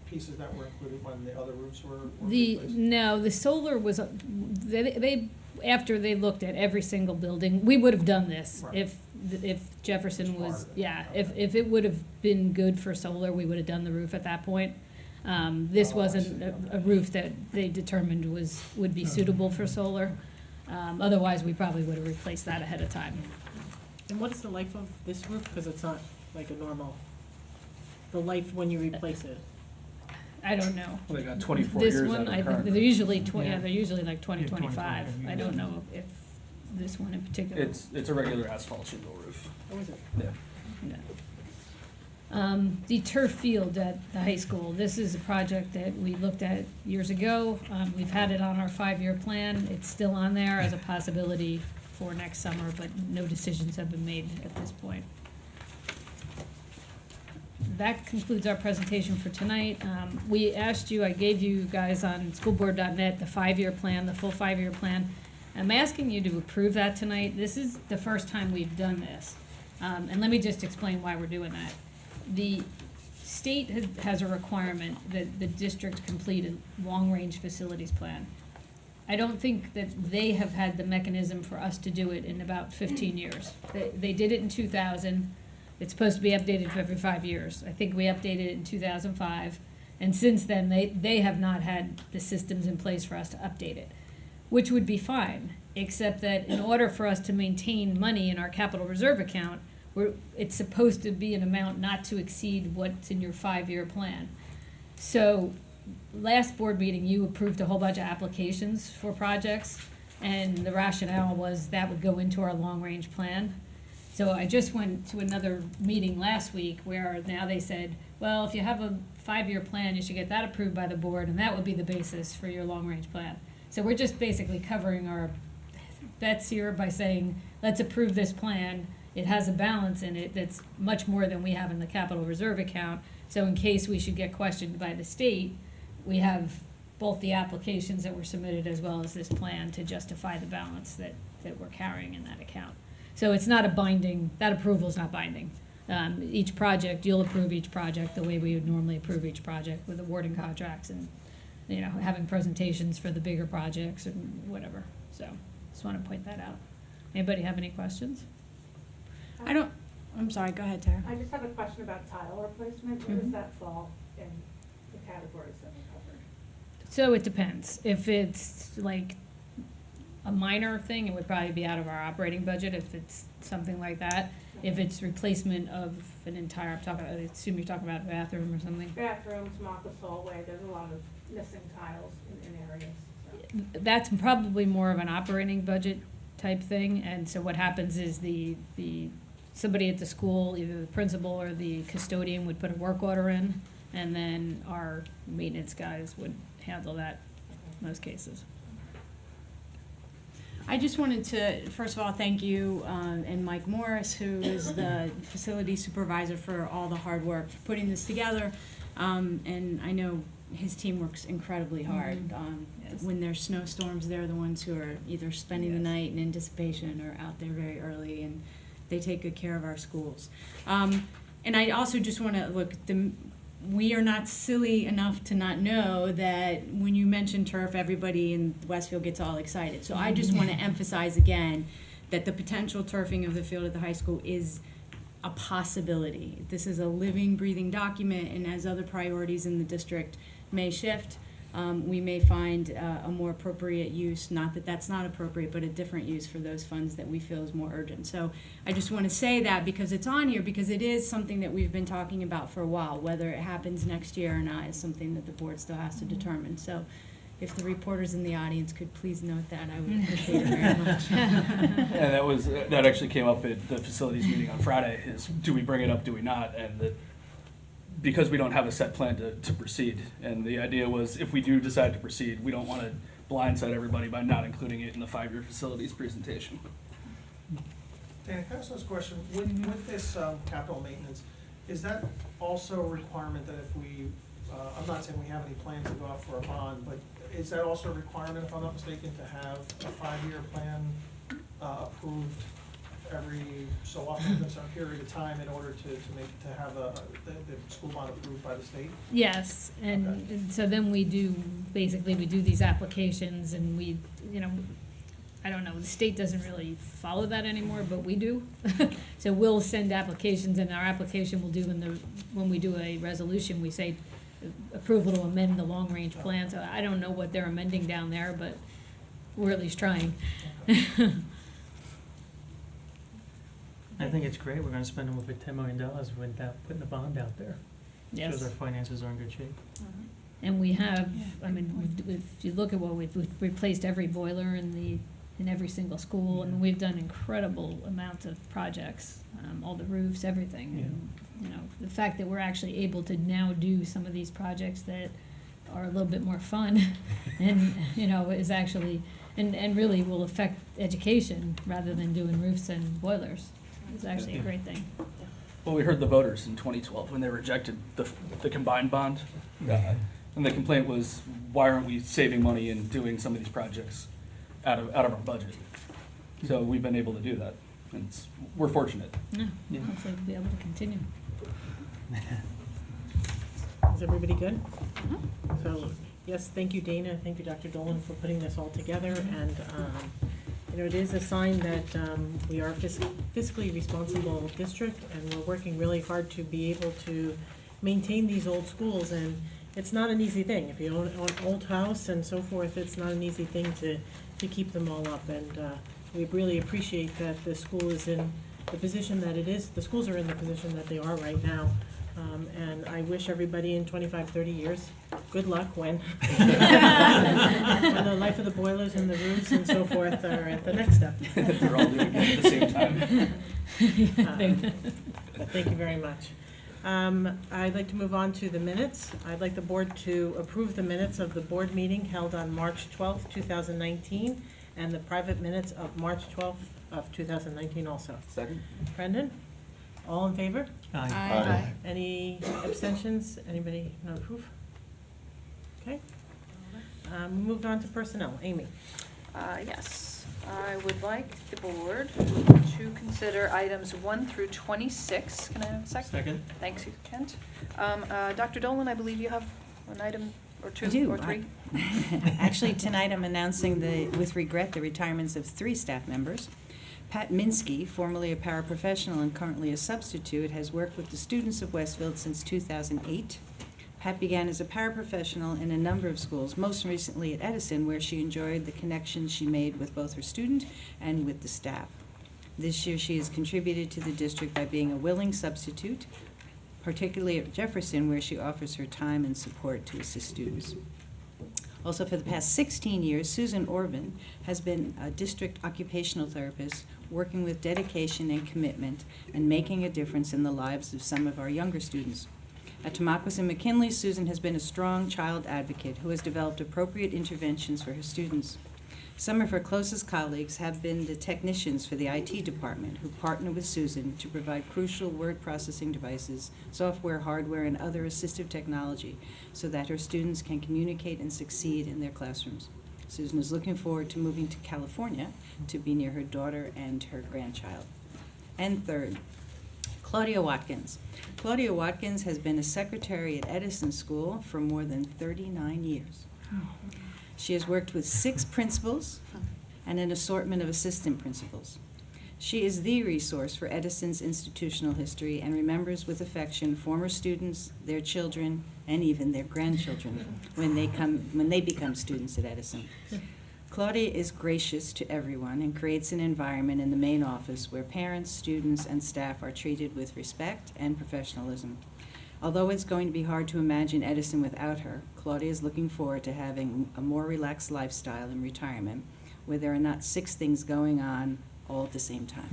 pieces that were included when the other roofs were replaced? No, the solar was, they after they looked at every single building, we would have done this. Right. If Jefferson was, if it would have been good for solar, we would have done the roof at that point. This wasn't a roof that they determined would be suitable for solar. Otherwise, we probably would have replaced that ahead of time. And what is the life of this roof? Because it's not like a normal, the life when you replace it. I don't know. Well, they got 24 This years one, out of I current. think they're usually Yeah. they're usually like 20, Yeah, 25. 25 I don't know if this one in particular. It's a regular asphalt shingle roof. What was it? Yeah. No. The turf field at the high school, this is a project that we looked at years ago. We've had it on our 5-year plan. It's still on there as a possibility for next summer, but no decisions have been made at this point. That concludes our presentation for tonight. We asked you, I gave you guys on schoolboard.net the 5-year plan, the full 5-year plan. I'm asking you to approve that tonight. This is the first time we've done this. And let me just explain why we're doing that. The state has a requirement that the district complete a long-range facilities plan. I don't think that they have had the mechanism for us to do it in about 15 years. They did it in 2000. It's supposed to be updated every 5 years. I think we updated it in 2005. And since then, they have not had the systems in place for us to update it, which would be fine, except that in order for us to maintain money in our capital reserve account, it's supposed to be an amount not to exceed what's in your 5-year plan. So last board meeting, you approved a whole bunch of applications for projects, and the rationale was that would go into our long-range plan. So I just went to another meeting last week where now they said, well, if you have a 5-year plan, you should get that approved by the board, and that would be the basis for your long-range plan. So we're just basically covering our bets here by saying, let's approve this plan. It has a balance in it that's much more than we have in the capital reserve account. So in case we should get questioned by the state, we have both the applications that were submitted as well as this plan to justify the balance that we're carrying in that account. So it's not a binding, that approval is not binding. Each project, you'll approve each project the way we would normally approve each project with awarding contracts and, having presentations for the bigger projects and whatever. So just want to point that out. Anybody have any questions? I'm sorry, go ahead, Tara. I just have a question about tile replacement. Where does that fall in the categories that we covered? So it depends. If it's like a minor thing, it would probably be out of our operating budget if it's something like that. If it's replacement of an entire, I assume you're talking about a bathroom or something. Bathrooms, Marcus Hallway, there's a lot of missing tiles in areas. So. That's probably more of an operating budget type thing, and so what happens is somebody at the school, either the principal or the custodian, would put a work order in, and then our maintenance guys would handle that in most cases. I just wanted to, first of all, thank you and Mike Morris, who is the facility supervisor, for all the hard work for putting this together. And I know his team works incredibly hard. Yes. When there's snowstorms, they're the ones who are either spending the night in anticipation or out there very early, and they take good care of our schools. And I also just want to we are not silly enough to not know that when you mention turf, everybody in Westfield gets all excited. So I just want to emphasize again that the potential turfing of the field at the high school is a possibility. This is a living, breathing document, and as other priorities in the district may shift, we may find a more appropriate use, not that that's not appropriate, but a different use for those funds that we feel is more urgent. So I just want to say that because it's on here, because it is something that we've been talking about for a while. Whether it happens next year or not is something that the board still has to determine. So if the reporters in the audience could please note that, I would appreciate it very much. Yeah, that actually came up at the facilities meeting on Friday, is do we bring it up, do we not? And because we don't have a set plan to proceed, and the idea was if we do decide to proceed, we don't want to blindside everybody by not including it in the 5-year facilities presentation. Dan, can I ask this question? With this capital maintenance, is that also a requirement that if we, I'm not saying we have any plans to go out for a bond, but is that also a requirement, if I'm not mistaken, to have a 5-year plan approved every so often in some period of time in order to have the school bond approved by the state? Yes, and so then we do these applications, and we, I don't know, the state doesn't really follow that anymore, but we do. So we'll send applications, and our application will do when we do a resolution, we say approval to amend the long-range plan. So I don't know what they're amending down there, but we're at least trying. I think it's great. We're gonna spend over $10 million without putting a bond out there. Yes. Shows our finances are in good shape. And we have, if you look at what we've replaced every boiler in every single school, and we've done incredible amounts of projects, all the roofs, everything. Yeah. And, the fact that we're actually able to now do some of these projects that are a little bit more fun, and is actually and really will affect education rather than doing roofs and boilers. It's actually a great thing. Well, we heard the voters in 2012 when they rejected the combined bond. And the complaint was, why aren't we saving money and doing some of these projects out of our budget? So we've been able to do that, and we're fortunate. Yeah, hopefully we'll be able to continue. Is everybody good? So, yes, thank you, Dana, thank you, Dr. Dolan, for putting this all together, and, it is a sign that we are a fiscally responsible district, and we're working really hard to be able to maintain these old schools, and it's not an easy thing. If you own an old house and so forth, it's not an easy thing to keep them all up, and we really appreciate that the school is in the position that it is. The schools are in the position that they are right now. And I wish everybody in 25, 30 years, good luck when the life of the boilers and the roofs and so forth are at the next step. They're all doing it at the same time. Thank you very much. I'd like to move on to the minutes. I'd like the board to approve the minutes of the board meeting held on March 12th, 2019, and the private minutes of March 12th of 2019 also. Second. Brendan? All in favor? Aye. Aye. Any abstentions? Anybody not approve? Okay. Moved on to personnel. Amy? Yes, I would like the board to consider items 1 through 26. Can I have a second? Second. Thanks, Kent. Dr. Dolan, I believe you have an item or two I do. or three? Actually, tonight I'm announcing with regret, the retirements of 3 staff members. Pat Minsky, formerly a paraprofessional and currently a substitute, has worked with the students of Westfield since 2008. Pat began as a paraprofessional in a number of schools, most recently at Edison, where she enjoyed the connections she made with both her student and with the staff. This year she has contributed to the district by being a willing substitute, particularly at Jefferson, where she offers her time and support to assist students. Also, for the past 16 years, Susan Orban has been a district occupational therapist, working with dedication and commitment and making a difference in the lives of some of our younger students. At Tamaulipas and McKinley, Susan has been a strong child advocate who has developed appropriate interventions for her students. Some of her closest colleagues have been the technicians for the IT department who partner with Susan to provide crucial word processing devices, software, hardware, and other assistive technology so that her students can communicate and succeed in their classrooms. Susan is looking forward to moving to California to be near her daughter and her grandchild. And third, Claudia Watkins. Claudia Watkins has been a secretary at Edison School for more than 39 years. She has worked with 6 principals and an assortment of assistant principals. She is the resource for Edison's institutional history and remembers with affection former students, their children, and even their grandchildren when they become students at Edison. Claudia is gracious to everyone and creates an environment in the main office where parents, students, and staff are treated with respect and professionalism. Although it's going to be hard to imagine Edison without her, Claudia is looking forward to having a more relaxed lifestyle in retirement, where there are not 6 things going on all at the same time.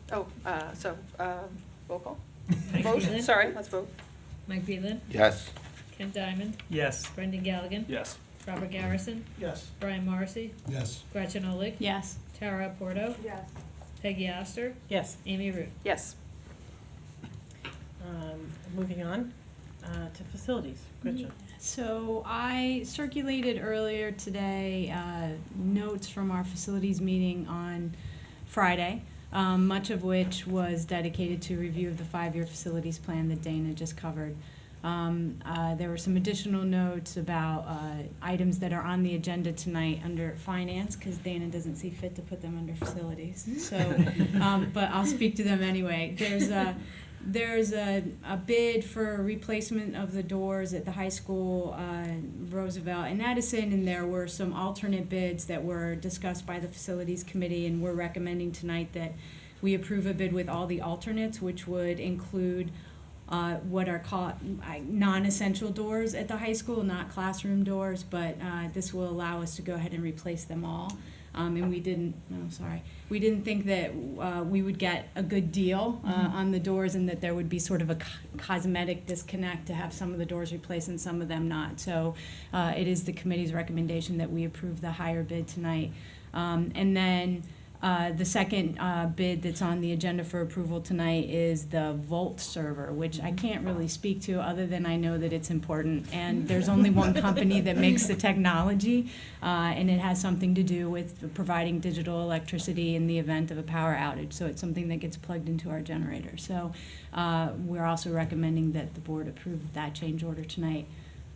Roll call. Mike Vote, Beelan? sorry, let's vote. Mike Beelan? Yes. Ken Diamond? Yes. Brendan Galligan? Yes. Robert Garrison? Yes. Brian Morrissey? Yes. Gretchen Olig? Yes. Tara Porto? Yes. Peggy Oster? Yes. Amy Root? Yes. Moving on to facilities. Gretchen. So I circulated earlier today notes from our facilities meeting on Friday, much of which was dedicated to review of the 5-year facilities plan that Dana just covered. There were some additional notes about items that are on the agenda tonight under finance, because Dana doesn't see fit to put them under facilities. So, but I'll speak to them anyway. There's a bid for replacement of the doors at the high school, Roosevelt and Edison, and there were some alternate bids that were discussed by the facilities committee, and we're recommending tonight that we approve a bid with all the alternates, which would include what are called non-essential doors at the high school, not classroom doors, but this will allow us to go ahead and replace them all. And we didn't think that we would get a good deal on the doors, and that there would be sort of a cosmetic disconnect to have some of the doors replaced and some of them not. So it is the committee's recommendation that we approve the higher bid tonight. And then the second bid that's on the agenda for approval tonight is the Volt server, which I can't really speak to other than I know that it's important. And there's only one company that makes the technology, and it has something to do with providing digital electricity in the event of a power outage. So it's something that gets plugged into our generator. So we're also recommending that the board approve that change order tonight.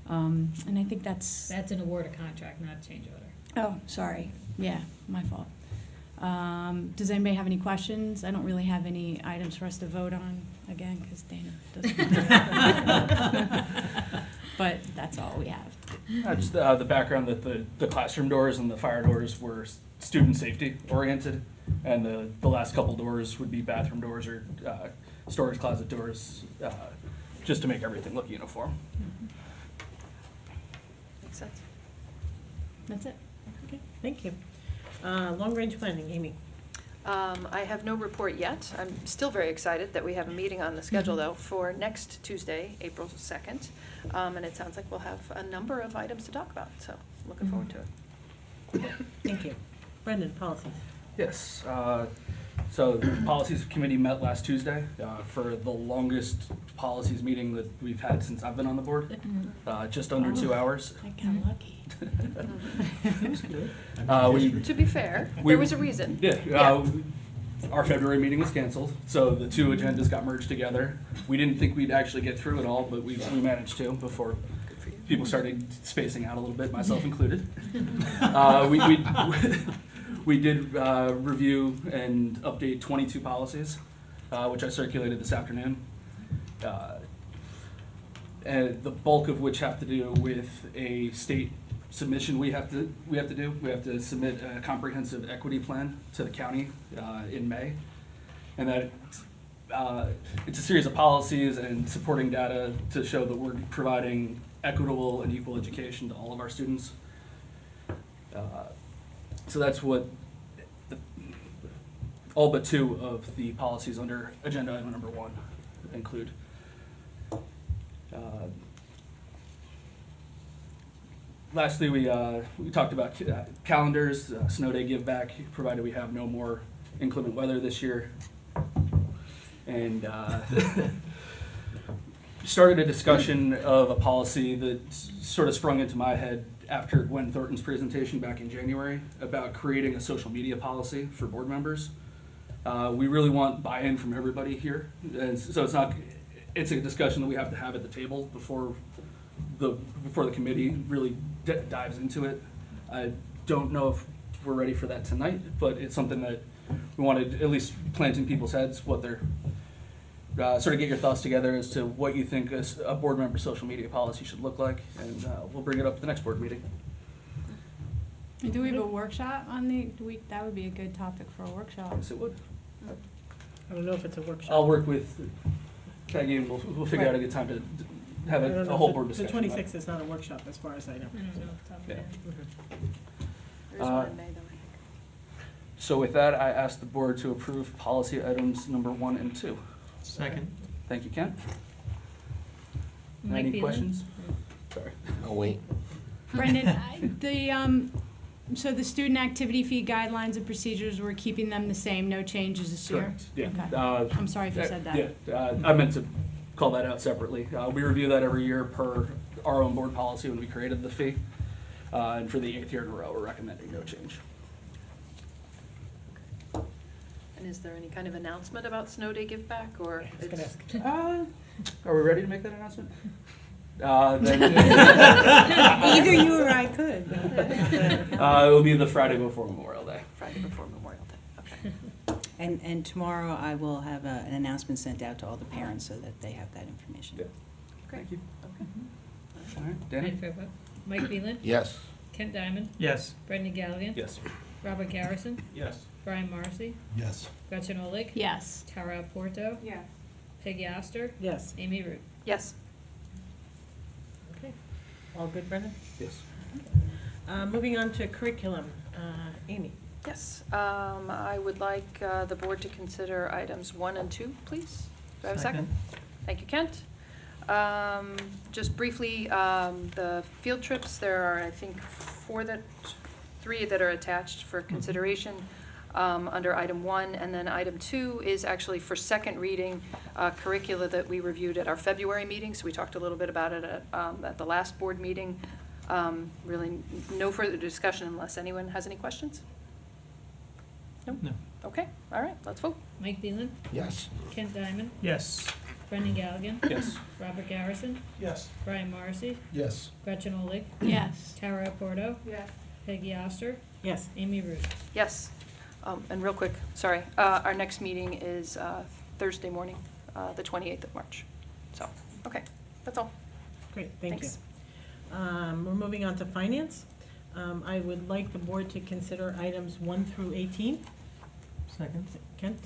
And I think that's an award of contract, not a change order. Oh, sorry. Yeah, my fault. Does anybody have any questions? I don't really have any items for us to vote on, again, because Dana doesn't. But that's all we have. Just the background that the classroom doors and the fire doors were student safety oriented, and the last couple doors would be bathroom doors or storage closet doors, just to make everything look uniform. Makes sense. That's it. Okay, thank you. Long-range planning, Amy. I have no report yet. I'm still very excited that we have a meeting on the schedule, though, for next Tuesday, April 2nd. And it sounds like we'll have a number of items to talk about, so looking forward to it. Thank you. Brendan, policies. Yes. So the policies committee met last Tuesday for the longest policies meeting that we've had since I've been on the board. Just under 2 hours. I got lucky. To be fair, there was a reason. Yeah. Our February meeting was canceled, so the 2 agendas got merged together. We didn't think we'd actually get through it all, but we managed to before people started spacing out a little bit, myself included. We did review and update 22 policies, which I circulated this afternoon. And the bulk of which have to do with a state submission we have to do. We have to submit a comprehensive equity plan to the county in May. And that it's a series of policies and supporting data to show that we're providing equitable and equal education to all of our students. So that's what all but 2 of the policies under agenda item number 1 include. Lastly, we talked about calendars, snow day give back, provided we have no more inclement weather this year. And started a discussion of a policy that sort of sprung into my head after Gwen Thornton's presentation back in January about creating a social media policy for board members. We really want buy-in from everybody here, and so it's a discussion that we have to have at the table before before the committee really dives into it. I don't know if we're ready for that tonight, but it's something that we wanted to at least plant in people's heads, what they're, sort of get your thoughts together as to what you think a board member social media policy should look like, and we'll bring it up at the next board meeting. And do we have a workshop on that would be a good topic for a workshop. Yes, it would. I don't know if it's a workshop. I'll work with Peggy, and we'll figure out a good time to have I don't a know whole if board The discussion. 26th is not a workshop, as far as I know. I don't know off the top of my Yeah. head. There's one in May, though, I think. So with that, I ask the board to approve policy items number 1 and 2. Second. Thank you, Ken. Mike Any Phelan? questions? Sorry. Oh, wait. Brendan, so the student activity fee guidelines and procedures, we're keeping them the same, no changes this year? Correct, yeah. Okay. I'm sorry if you said that. Yeah, I meant to call that out separately. We review that every year per our own board policy when we created the fee. And for the 8th year in a row, we're recommending no change. And is there any kind of announcement about Snow Day Give Back, or I was gonna it's? ask. Are we ready to make that announcement? Either you or I could. It will be the Friday before Memorial Day. Friday before Memorial Day, okay. And tomorrow I will have an announcement sent out to all the parents so that they have that information. Yeah. Great. Thank you. Okay. All right, Danny? Mike Fairwell. Mike Phelan. Yes. Kent Diamond. Yes. Brendan Galligan. Yes. Robert Garrison. Yes. Brian Morrissey. Yes. Gretchen Olig. Yes. Tara Porto. Yes. Peggy Oster. Yes. Amy Root. Yes. Okay. All good, Brendan? Yes. Moving on to curriculum. Amy? Yes. I would like the board to consider items 1 and 2, please. Do I have a second? Thank you, Kent. Just briefly, the field trips, there are, I think, 3 that are attached for consideration under item 1, and then item 2 is actually for second reading curricula that we reviewed at our February meeting, so we talked a little bit about it at the last board meeting. Really, no further discussion unless anyone has any questions? No? No. Okay, all right, let's vote. Mike Phelan. Yes. Kent Diamond. Yes. Brendan Galligan. Yes. Robert Garrison. Yes. Brian Morrissey. Yes. Gretchen Olig. Yes. Tara Porto. Yes. Peggy Oster. Yes. Amy Root. Yes. And real quick, sorry, our next meeting is Thursday morning, the 28th of March. So, okay, that's all. Great, thank you. Thanks. We're moving on to finance. I would like the board to consider items 1 through 18. Second. Kent,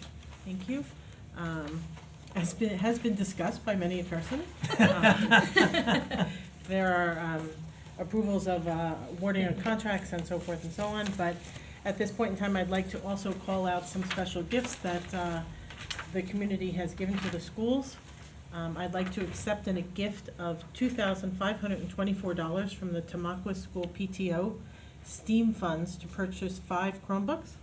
thank you. Has been discussed by many a person. There are approvals of awarding of contracts and so forth and so on, but at this point in time, I'd like to also call out some special gifts that the community has given to the schools. I'd like to accept a gift of $2,524 from the Tamaqua School PTO STEAM funds to purchase 5 Chromebooks.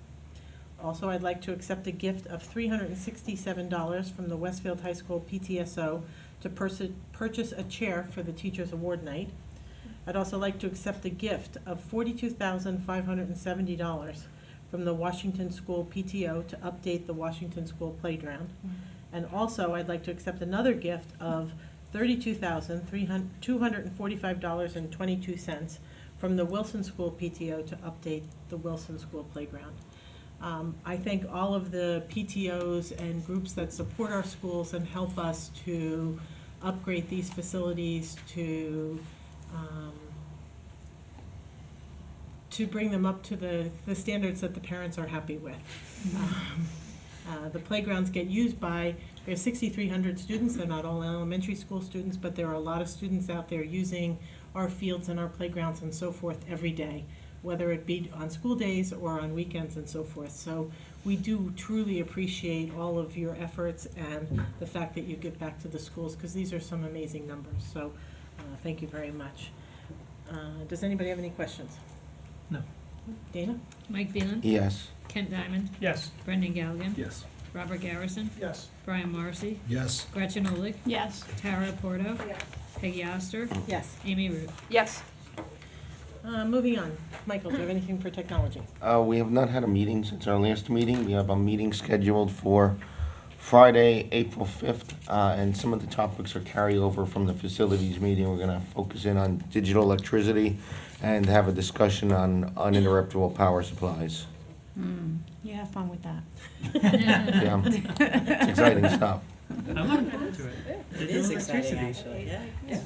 Also, I'd like to accept a gift of $367 from the Westfield High School PTSO to purchase a chair for the Teachers Award Night. I'd also like to accept a gift of $42,570 from the Washington School PTO to update the Washington School playground. And also, I'd like to accept another gift of $32,245.22 from the Wilson School PTO to update the Wilson School playground. I thank all of the PTOs and groups that support our schools and help us to upgrade these facilities to bring them up to the standards that the parents are happy with. The playgrounds get used by, we have 6,300 students. They're not all elementary school students, but there are a lot of students out there using our fields and our playgrounds and so forth every day, whether it be on school days or on weekends and so forth. So we do truly appreciate all of your efforts and the fact that you give back to the schools, because these are some amazing numbers. So thank you very much. Does anybody have any questions? No. Dana? Mike Phelan. Yes. Kent Diamond. Yes. Brendan Galligan. Yes. Robert Garrison. Yes. Brian Morrissey. Yes. Gretchen Olig. Yes. Tara Porto. Yes. Peggy Oster. Yes. Amy Root. Yes. Moving on. Michael, do you have anything for technology? We have not had a meeting since our last meeting. We have a meeting scheduled for Friday, April 5th, and some of the topics are carryover from the facilities meeting. We're going to focus in on digital electricity and have a discussion on uninterruptible power supplies. You have fun with that. Yeah, it's exciting stuff. I'm looking forward to it. It is exciting, actually, yeah.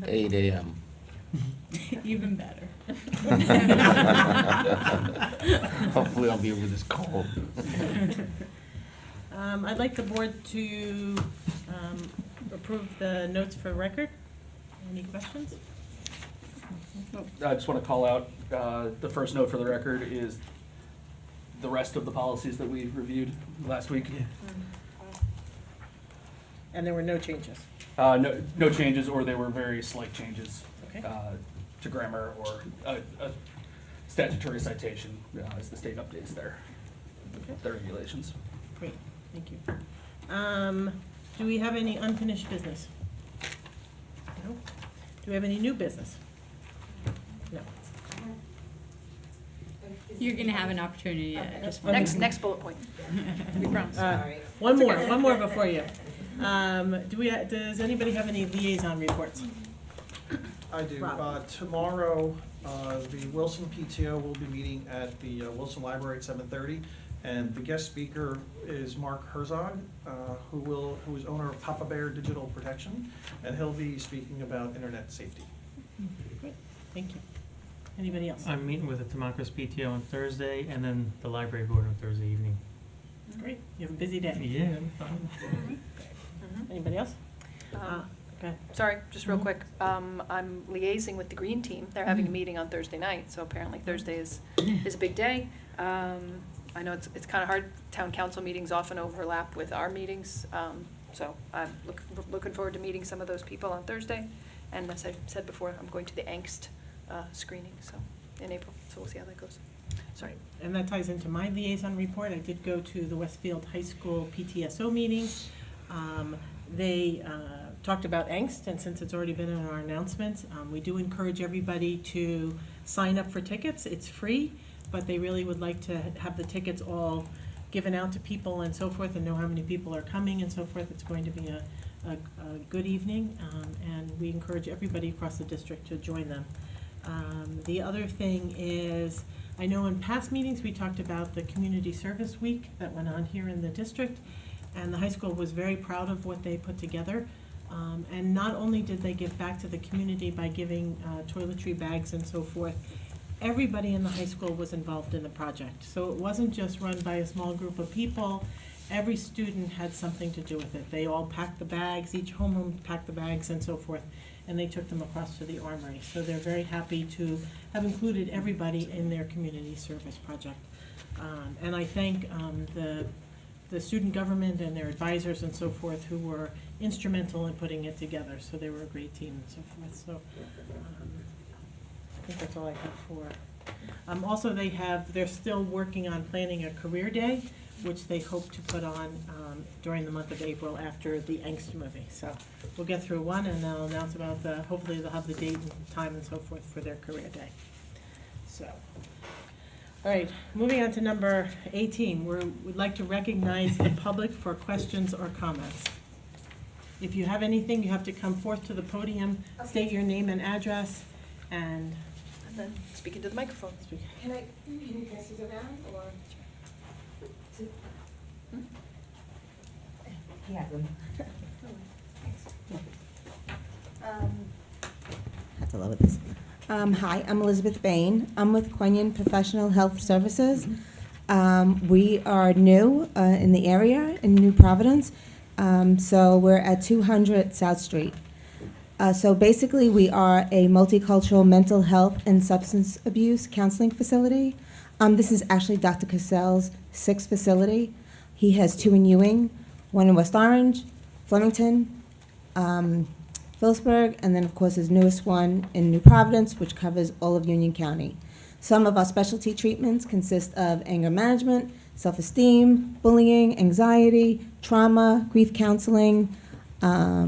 8 a.m. Even better. Hopefully I'll be over this cold. I'd like the board to approve the notes for record. Any questions? I just want to call out, the first note for the record is the rest of the policies that we reviewed last week. And there were no changes. No changes, or they were very slight changes Okay. to grammar or a statutory citation as the state updates their regulations. Great, thank you. Do we have any unfinished business? No. Do we have any new business? No. You're gonna have an opportunity at this point. Next bullet point. We promise. One more before you. Does anybody have any liaison reports? I do. Rob. Tomorrow, the Wilson PTO will be meeting at the Wilson Library at 7:30, and the guest speaker is Mark Herzog, who is owner of Papa Bear Digital Protection, and he'll be speaking about internet safety. Great, thank you. Anybody else? I'm meeting with the Tamacos PTO on Thursday, and then the library board on Thursday evening. Great, you have a busy day. Yeah, it'll be fun. Anybody else? Okay. Sorry, just real quick. I'm liaising with the Green Team. They're having a meeting on Thursday night, so apparently Thursday is a big day. I know it's kind of hard. Town council meetings often overlap with our meetings, so I'm looking forward to meeting some of those people on Thursday. And as I said before, I'm going to the Angst screening, so in April. So we'll see how that goes. Sorry. And that ties into my liaison report. I did go to the Westfield High School PTSO meeting. They talked about Angst, and since it's already been in our announcements, we do encourage everybody to sign up for tickets. It's free, but they really would like to have the tickets all given out to people and so forth, and know how many people are coming and so forth. It's going to be a good evening, and we encourage everybody across the district to join them. The other thing is, I know in past meetings, we talked about the Community Service Week that went on here in the district, and the high school was very proud of what they put together. And not only did they give back to the community by giving toiletry bags and so forth, everybody in the high school was involved in the project. So it wasn't just run by a small group of people. Every student had something to do with it. They all packed the bags, each homeroom packed the bags and so forth, and they took them across to the armory. So they're very happy to have included everybody in their community service project. And I thank the student government and their advisors and so forth who were instrumental in putting it together. So they were a great team and so forth. So I think that's all I have for. Also, they're still working on planning a career day, which they hope to put on during the month of April after the Angst movie. So we'll get through one, and they'll announce about hopefully they'll have the date and time and so forth for their career day. So, all right, moving on to number 18, we'd like to recognize the public for questions or comments. If you have anything, you have to come forth to the podium, state your name and address, and then speak into the microphone. Can you pass these around, or? Yeah. Have to love this. Hi, I'm Elizabeth Bain. I'm with Quinion Professional Health Services. We are new in the area in New Providence, so we're at 200 South Street. So basically, we are a multicultural mental health and substance abuse counseling facility. This is actually Dr. Cassell's 6th facility. He has 2 in Ewing, 1 in West Orange, Flemington, Phillipsburg, and then of course his newest one in New Providence, which covers all of Union County. Some of our specialty treatments consist of anger management, self-esteem, bullying, anxiety, trauma, grief counseling, ADD,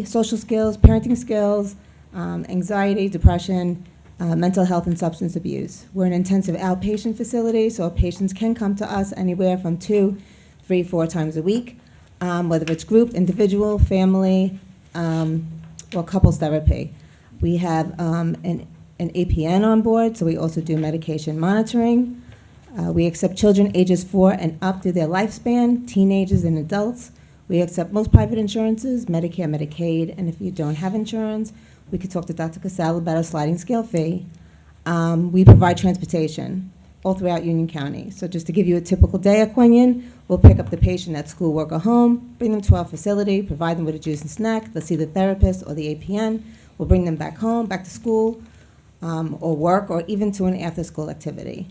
social skills, parenting skills, anxiety, depression, mental health and substance abuse. We're an intensive outpatient facility, so our patients can come to us anywhere from 2, 3, 4 times a week, whether it's group, individual, family, or couples therapy. We have an APN on board, so we also do medication monitoring. We accept children ages 4 and up through their lifespan, teenagers and adults. We accept most private insurances, Medicare, Medicaid, and if you don't have insurance, we could talk to Dr. Cassell about a sliding scale fee. We provide transportation all throughout Union County. So just to give you a typical day at Quinion, we'll pick up the patient at school, work, or home, bring them to our facility, provide them with a juice and snack. They'll see the therapist or the APN. We'll bring them back home, back to school, or work, or even to an after-school activity.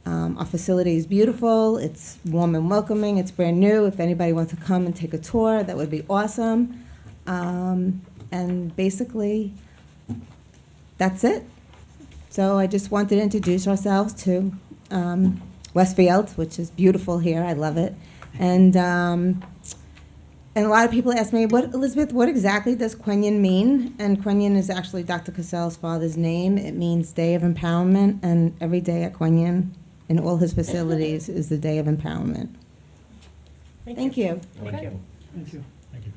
Our facility is beautiful. It's warm and welcoming. It's brand new. If anybody wants to come and take a tour, that would be awesome. And basically, that's it. So I just wanted to introduce ourselves to Westfield, which is beautiful here. I love it. And a lot of people ask me, Elizabeth, what exactly does Quinion mean? And Quinion is actually Dr. Cassell's father's name. It means Day of Empowerment, and every day at Quinion in all his facilities is the Day of Empowerment. Thank you. Thank you. Thank you. Thank you.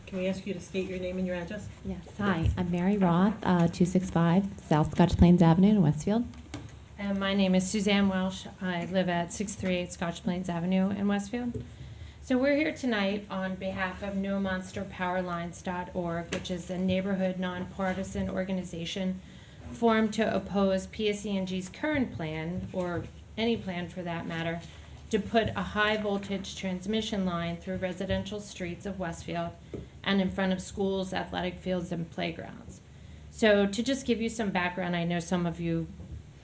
Can we ask you to state your name and your address? Yes. Hi, I'm Mary Roth, 265 South Scotch Plains Avenue in Westfield. And my name is Suzanne Welsh. I live at 638 Scotch Plains Avenue in Westfield. So we're here tonight on behalf of NoMonsterPowerLines.org, which is a neighborhood nonpartisan organization formed to oppose PSE&G's current plan, or any plan for that matter, to put a high voltage transmission line through residential streets of Westfield and in front of schools, athletic fields, and playgrounds. So to just give you some background, I know some of you,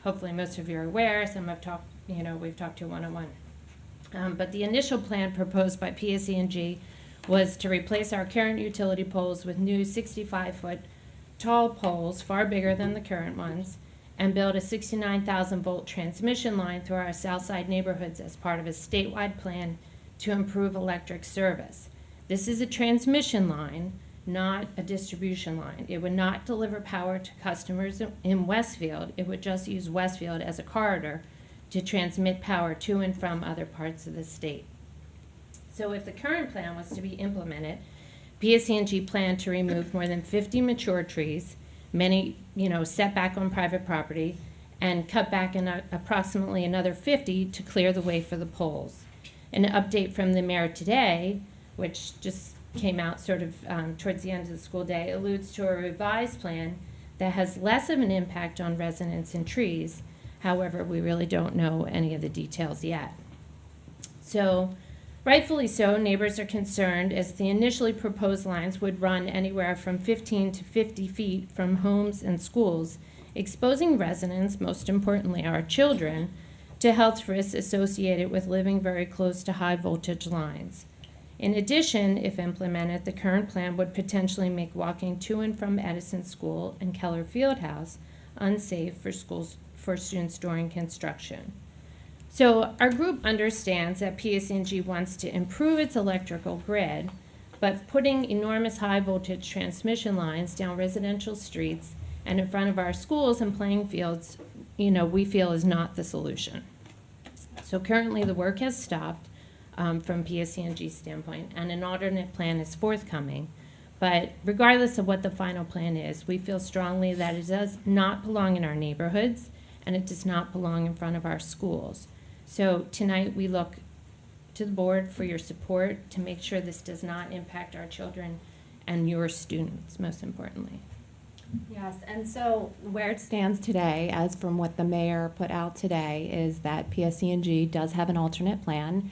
hopefully most of you are aware, some have talked, we've talked to one-on-one. But the initial plan proposed by PSE&G was to replace our current utility poles with new 65-foot tall poles, far bigger than the current ones, and build a 69,000-volt transmission line through our south side neighborhoods as part of a statewide plan to improve electric service. This is a transmission line, not a distribution line. It would not deliver power to customers in Westfield. It would just use Westfield as a corridor to transmit power to and from other parts of the state. So if the current plan was to be implemented, PSE&G planned to remove more than 50 mature trees, many set back on private property, and cut back approximately another 50 to clear the way for the poles. An update from the mayor today, which just came out sort of towards the end of the school day, alludes to a revised plan that has less of an impact on residents and trees. However, we really don't know any of the details yet. So, rightfully so, neighbors are concerned as the initially proposed lines would run anywhere from 15 to 50 feet from homes and schools, exposing residents, most importantly our children, to health risks associated with living very close to high voltage lines. In addition, if implemented, the current plan would potentially make walking to and from Edison School and Keller Fieldhouse unsafe for students during construction. So our group understands that PSE&G wants to improve its electrical grid, but putting enormous high voltage transmission lines down residential streets and in front of our schools and playing fields, we feel is not the solution. So currently the work has stopped from PSE&G's standpoint, and an alternate plan is forthcoming. But regardless of what the final plan is, we feel strongly that it does not belong in our neighborhoods and it does not belong in front of our schools. So tonight we look to the board for your support to make sure this does not impact our children and your students, most importantly. Yes, and so where it stands today, as from what the mayor put out today, is that PSE&G does have an alternate plan.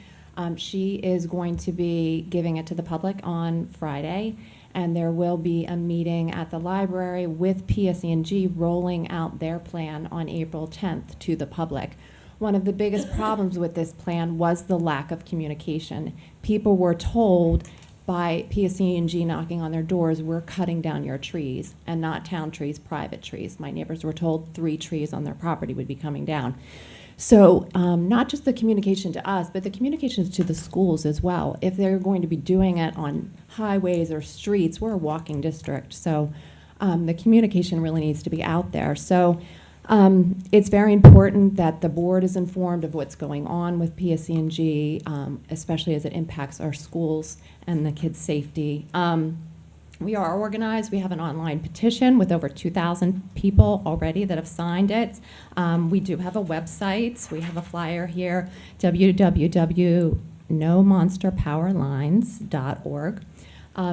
She is going to be giving it to the public on Friday, and there will be a meeting at the library with PSE&G rolling out their plan on April 10th to the public. One of the biggest problems with this plan was the lack of communication. People were told by PSE&G knocking on their doors, we're cutting down your trees, and not town trees, private trees. My neighbors were told 3 trees on their property would be coming down. So not just the communication to us, but the communications to the schools as well. If they're going to be doing it on highways or streets, we're a walking district, so the communication really needs to be out there. So it's very important that the board is informed of what's going on with PSE&G, especially as it impacts our schools and the kids' safety. We are organized. We have an online petition with over 2,000 people already that have signed it. We do have a website. We have a flyer here, www.nomonsterpowerlines.org.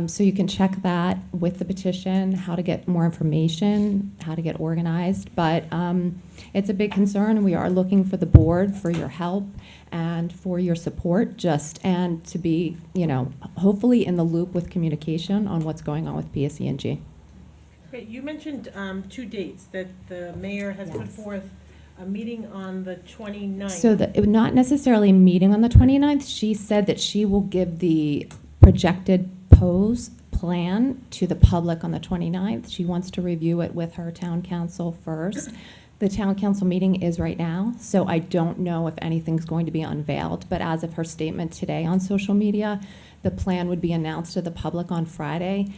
So you can check that with the petition, how to get more information, how to get organized. But it's a big concern, and we are looking for the board for your help and for your support, and to be, hopefully in the loop with communication on what's going on with PSE&G. Great. You mentioned 2 dates that the mayor has put forth, a meeting on the 29th. So not necessarily meeting on the 29th. She said that she will give the projected plan to the public on the 29th. She wants to review it with her town council first. The town council meeting is right now, so I don't know if anything's going to be unveiled, but as of her statement today on social media, the plan would be announced to the public on Friday,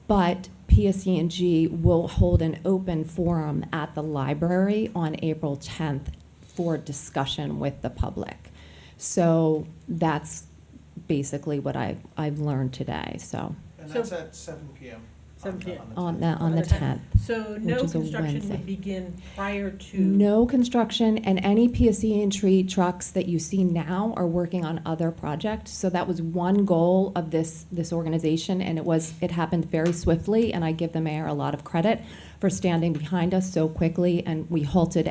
but PSE&G will hold an open forum at the library on April 10th for discussion with the public. So that's basically what I've learned today, so. And that's at 7 p.m. 7 p.m. On the 10th. So no which is a construction Wednesday. would begin prior to? No construction, and any PSE&G trucks that you see now are working on other projects. So that was one goal of this organization, and it happened very swiftly, and I give the mayor a lot of credit for standing behind us so quickly, and we halted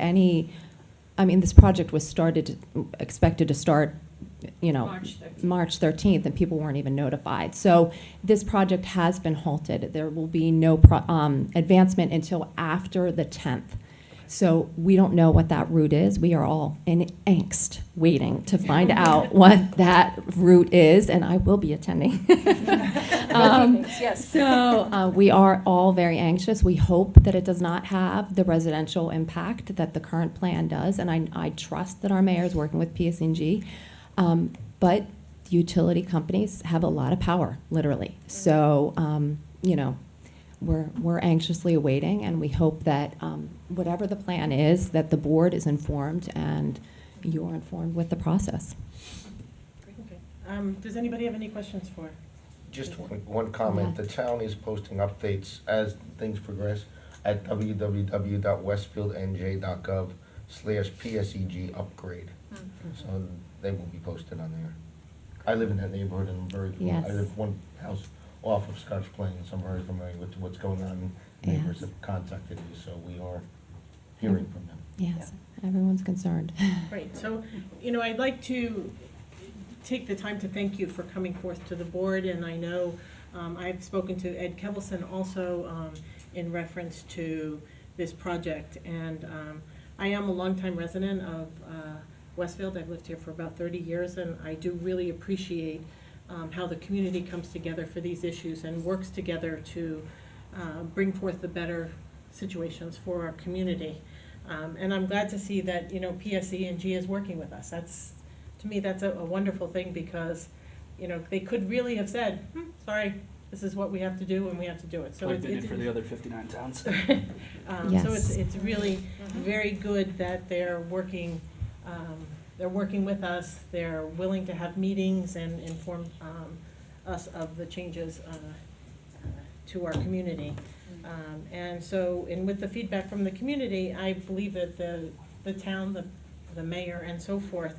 this project was expected to start March 13th, and people weren't even notified. So this project has been halted. There will be no advancement until after the 10th. So we don't know what that route is. We are all in angst waiting to find out what that route is, and I will be attending. Yes. So we are all very anxious. We hope that it does not have the residential impact that the current plan does, and I trust that our mayor is working with PSE&G. But utility companies have a lot of power, literally. So, we're anxiously awaiting, and we hope that whatever the plan is, that the board is informed and you're informed with the process. Okay. Does anybody have any questions for? Just one comment. Yeah. The town is posting updates as things progress at www.westfieldnj.gov/PSEG upgrade. So they will be posted on there. I live in that neighborhood, and I'm very, Yes. I live one house off of Scotch Plain, so I'm very familiar with what's going on. Neighbors Yes. have contacted me, so we are hearing from them. Yes, everyone's concerned. Great. So, I'd like to take the time to thank you for coming forth to the board, and I know I've spoken to Ed Kevelson also in reference to this project, and I am a longtime resident of Westfield. I've lived here for about 30 years, and I do really appreciate how the community comes together for these issues and works together to bring forth the better situations for our community. And I'm glad to see that, PSE&G is working with us. To me, that's a wonderful thing, because, they could really have said, sorry, this is what we have to do, and we have to do it. So Like they did for the other 59 towns. Yes. So it's really very good that they're working with us. They're willing to have meetings and inform us of the changes to our community. And so, with the feedback from the community, I believe that the town, the mayor, and so forth,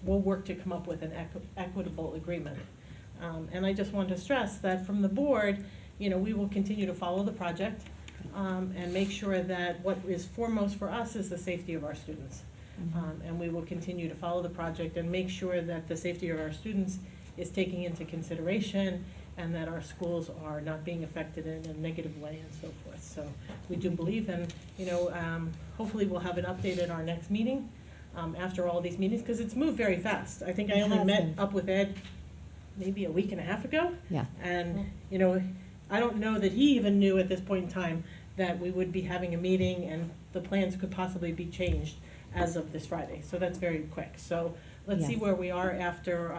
will work to come up with an equitable agreement. And I just want to stress that from the board, we will continue to follow the project and make sure that what is foremost for us is the safety of our students. And we will continue to follow the project and make sure that the safety of our students is taken into consideration, and that our schools are not being affected in a negative way and so forth. So we do believe, and hopefully we'll have an update at our next meeting after all these meetings, because it's moved very fast. I think I only met up with Ed maybe a week and a half ago. Yeah. And, you know, I don't know that he even knew at this point in time that we would be having a meeting and the plans could possibly be changed as of this Friday. So that's very quick. So let's see Yes. where we are after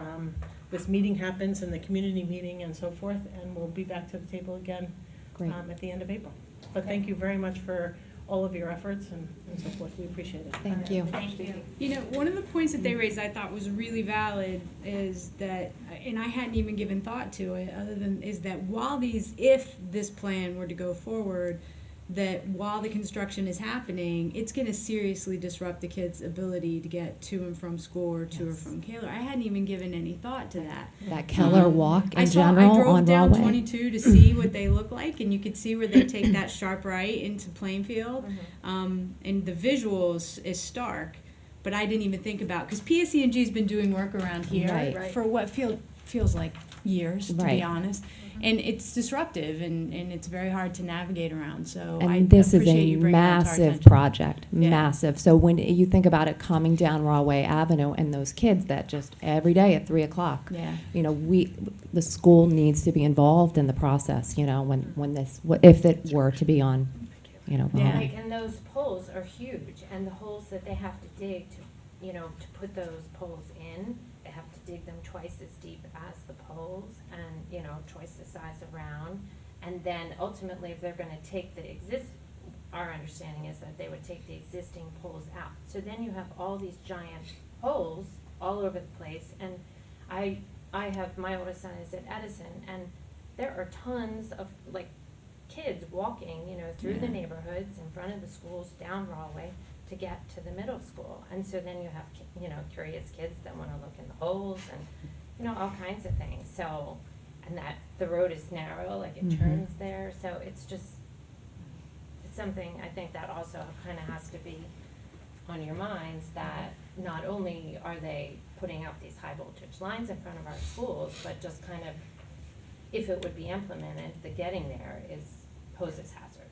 this meeting happens and the community meeting and so forth, and we'll be back to the table again Great. at the end of April. But thank you very much for all of your efforts and so forth. We appreciate it. Thank you. Thank you. You know, one of the points that they raised I thought was really valid is that, and I hadn't even given thought to it, is that if this plan were to go forward, that while the construction is happening, it's going to seriously disrupt the kids' ability to get to and from school or to or from Kaler. I hadn't even given any thought to that. That Keller walk in I general drove on down Broadway. 22 to see what they look like, and you could see where they take that sharp right into Plainfield, and the visuals is stark. But I didn't even think about, because PSE&G's been doing work around here Right. for what feels like years, to Right. be honest. And it's disruptive, and it's very hard to navigate around. So I And this is appreciate a you bringing that to our massive attention. project, Yeah. massive. So when you think about it coming down Rawway Avenue and those kids that just every day at 3 o'clock, Yeah. you know, the school needs to be involved in the process, you know, if it were to be on, you know, Yeah. Broadway. And those poles are huge, and the holes that they have to dig to, you know, to put those poles in, they have to dig them twice as deep as the poles and, you know, twice the size around. And then ultimately, if they're gonna take our understanding is that they would take the existing poles out. So then you have all these giant poles all over the place. And I have, my oldest son is at Edison, and there are tons of, like, kids walking, you know, through the neighborhoods in front of the schools down Rawway to get to the middle school. And so then you have, you know, curious kids that want to look in the holes and, you know, all kinds of things. So, and that the road is narrow, like it turns there. So it's something I think that also kind of has to be on your minds, that not only are they putting up these high voltage lines in front of our schools, but just kind of, if it would be implemented, the getting there poses hazards.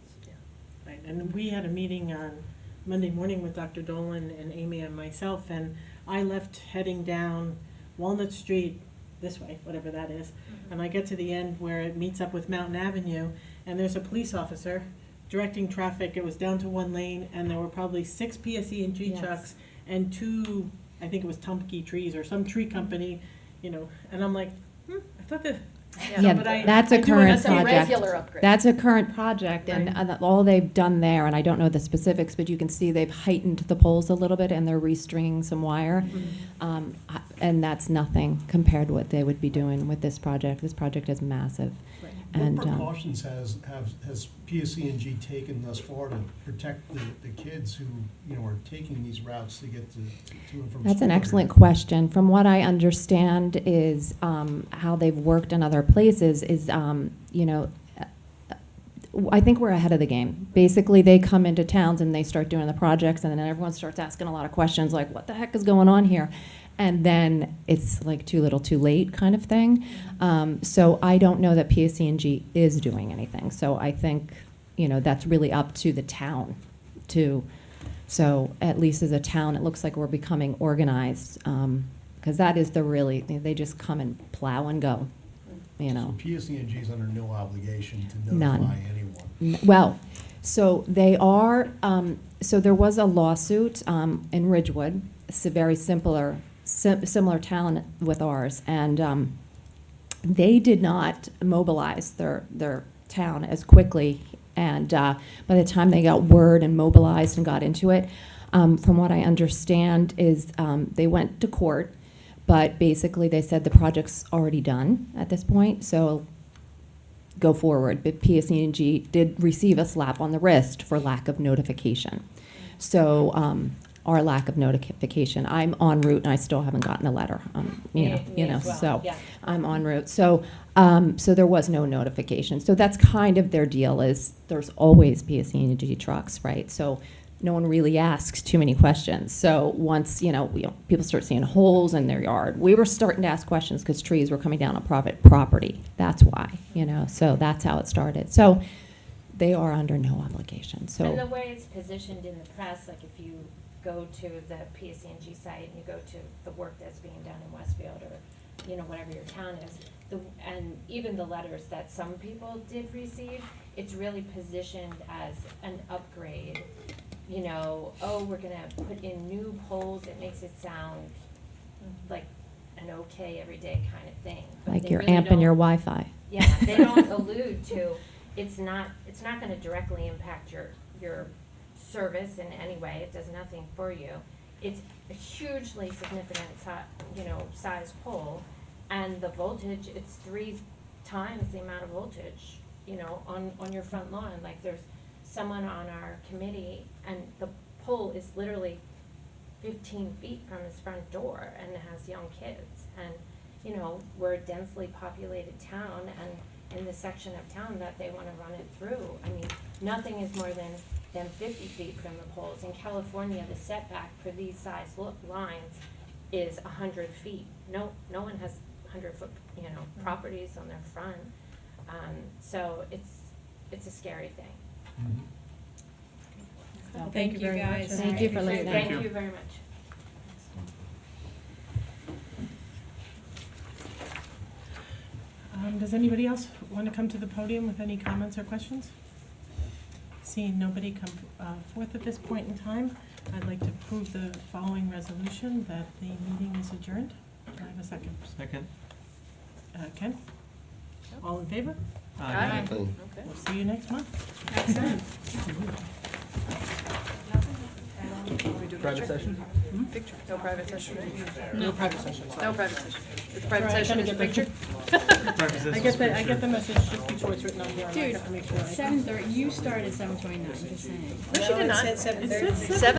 Right, and we had a meeting on Monday morning with Dr. Dolan and Amy and myself, and I left heading down Walnut Street this way, whatever that is, and I get to the end where it meets up with Mountain Avenue, and there's a police officer directing traffic. It was down to one lane, and there were probably 6 PSE&G Yes. trucks and 2, I think it was Tumpke Trees or some tree company, you know, and I'm like, I thought that. Yeah, but that's a I do current understand- project. regular upgrade. That's a current project, and Right. all they've done there, and I don't know the specifics, but you can see they've heightened the poles a little bit, and they're restringing some wire. And that's nothing compared to what they would be doing with this project. This project is massitive. And, What precautions has PSE&G taken thus far to protect the kids who, you know, are taking these routes to get to and from That's an school? excellent question. From what I understand is how they've worked in other places is, you know, I think we're ahead of the game. Basically, they come into towns and they start doing the projects, and then everyone starts asking a lot of questions like, what the heck is going on here? And then it's like too little too late kind of thing. So I don't know that PSE&G is doing anything. So I think, you know, that's really up to the town to, so at least as a town, it looks like we're becoming organized. Because that is they just come and plow and go, you know. So PSE&G is under no obligation to None. notify anyone. Well, so they are, so there was a lawsuit in Ridgewood, it's a very similar town with ours, and they did not mobilize their town as quickly, and by the time they got word and mobilized and got into it, from what I understand is they went to court, but basically they said the project's already done at this point, so go forward. But PSE&G did receive a slap on the wrist for lack of notification. So our lack of notification, I'm en route and I still haven't gotten a letter. Me as well, So yeah. I'm en route. So so there was no notification. So that's kind of their deal is there's always PSE&G trucks, right? So no one really asks too many questions. So once, people start seeing holes in their yard, we were starting to ask questions because trees were coming down on private property. That's why, so that's how it started. So they are under no obligation. So And the way it's positioned in the press, like if you go to the PSE&G site and you go to the work that's being done in Westfield or you know, whatever your town is. And even the letters that some people did receive, it's really positioned as an upgrade. You know, oh, we're gonna put in new poles, it makes it sound like an okay everyday kind of thing. But Like they you're really amping your don't- Wi-Fi. Yeah, they don't allude to, it's not gonna directly impact your service in any way, it does nothing for you. It's a hugely significant size pole, and the voltage, it's 3 times the amount of voltage, you know, on your front lawn. Like, there's someone on our committee, and the pole is literally 15 feet from his front door, and it has young kids. And, you know, we're a densely populated town, and in the section of town that they wanna run it through, I mean, nothing is more than 50 feet from the poles. In California, the setback for these size lines is 100 feet. No one has 100-foot, you know, properties on their front. So it's a scary thing. Thank you very much. Thank you for listening. Thank you very much. Does anybody else want to come to the podium with any comments or questions? Seeing nobody come forth at this point in time, I'd like to approve the following resolution that the meeting is adjourned. Do I have a second? Second. Ken? All in favor? Aye. Okay. We'll see you next month. Excellent. Private session? No private session. No private session. No private session. The private Sorry, I session gotta is get the- picture. I get the message just before it's written on here. and I Dude, have to make sure I- 7:30, you start at 7:29, just saying. No, she did not. It said It says 7:30. 7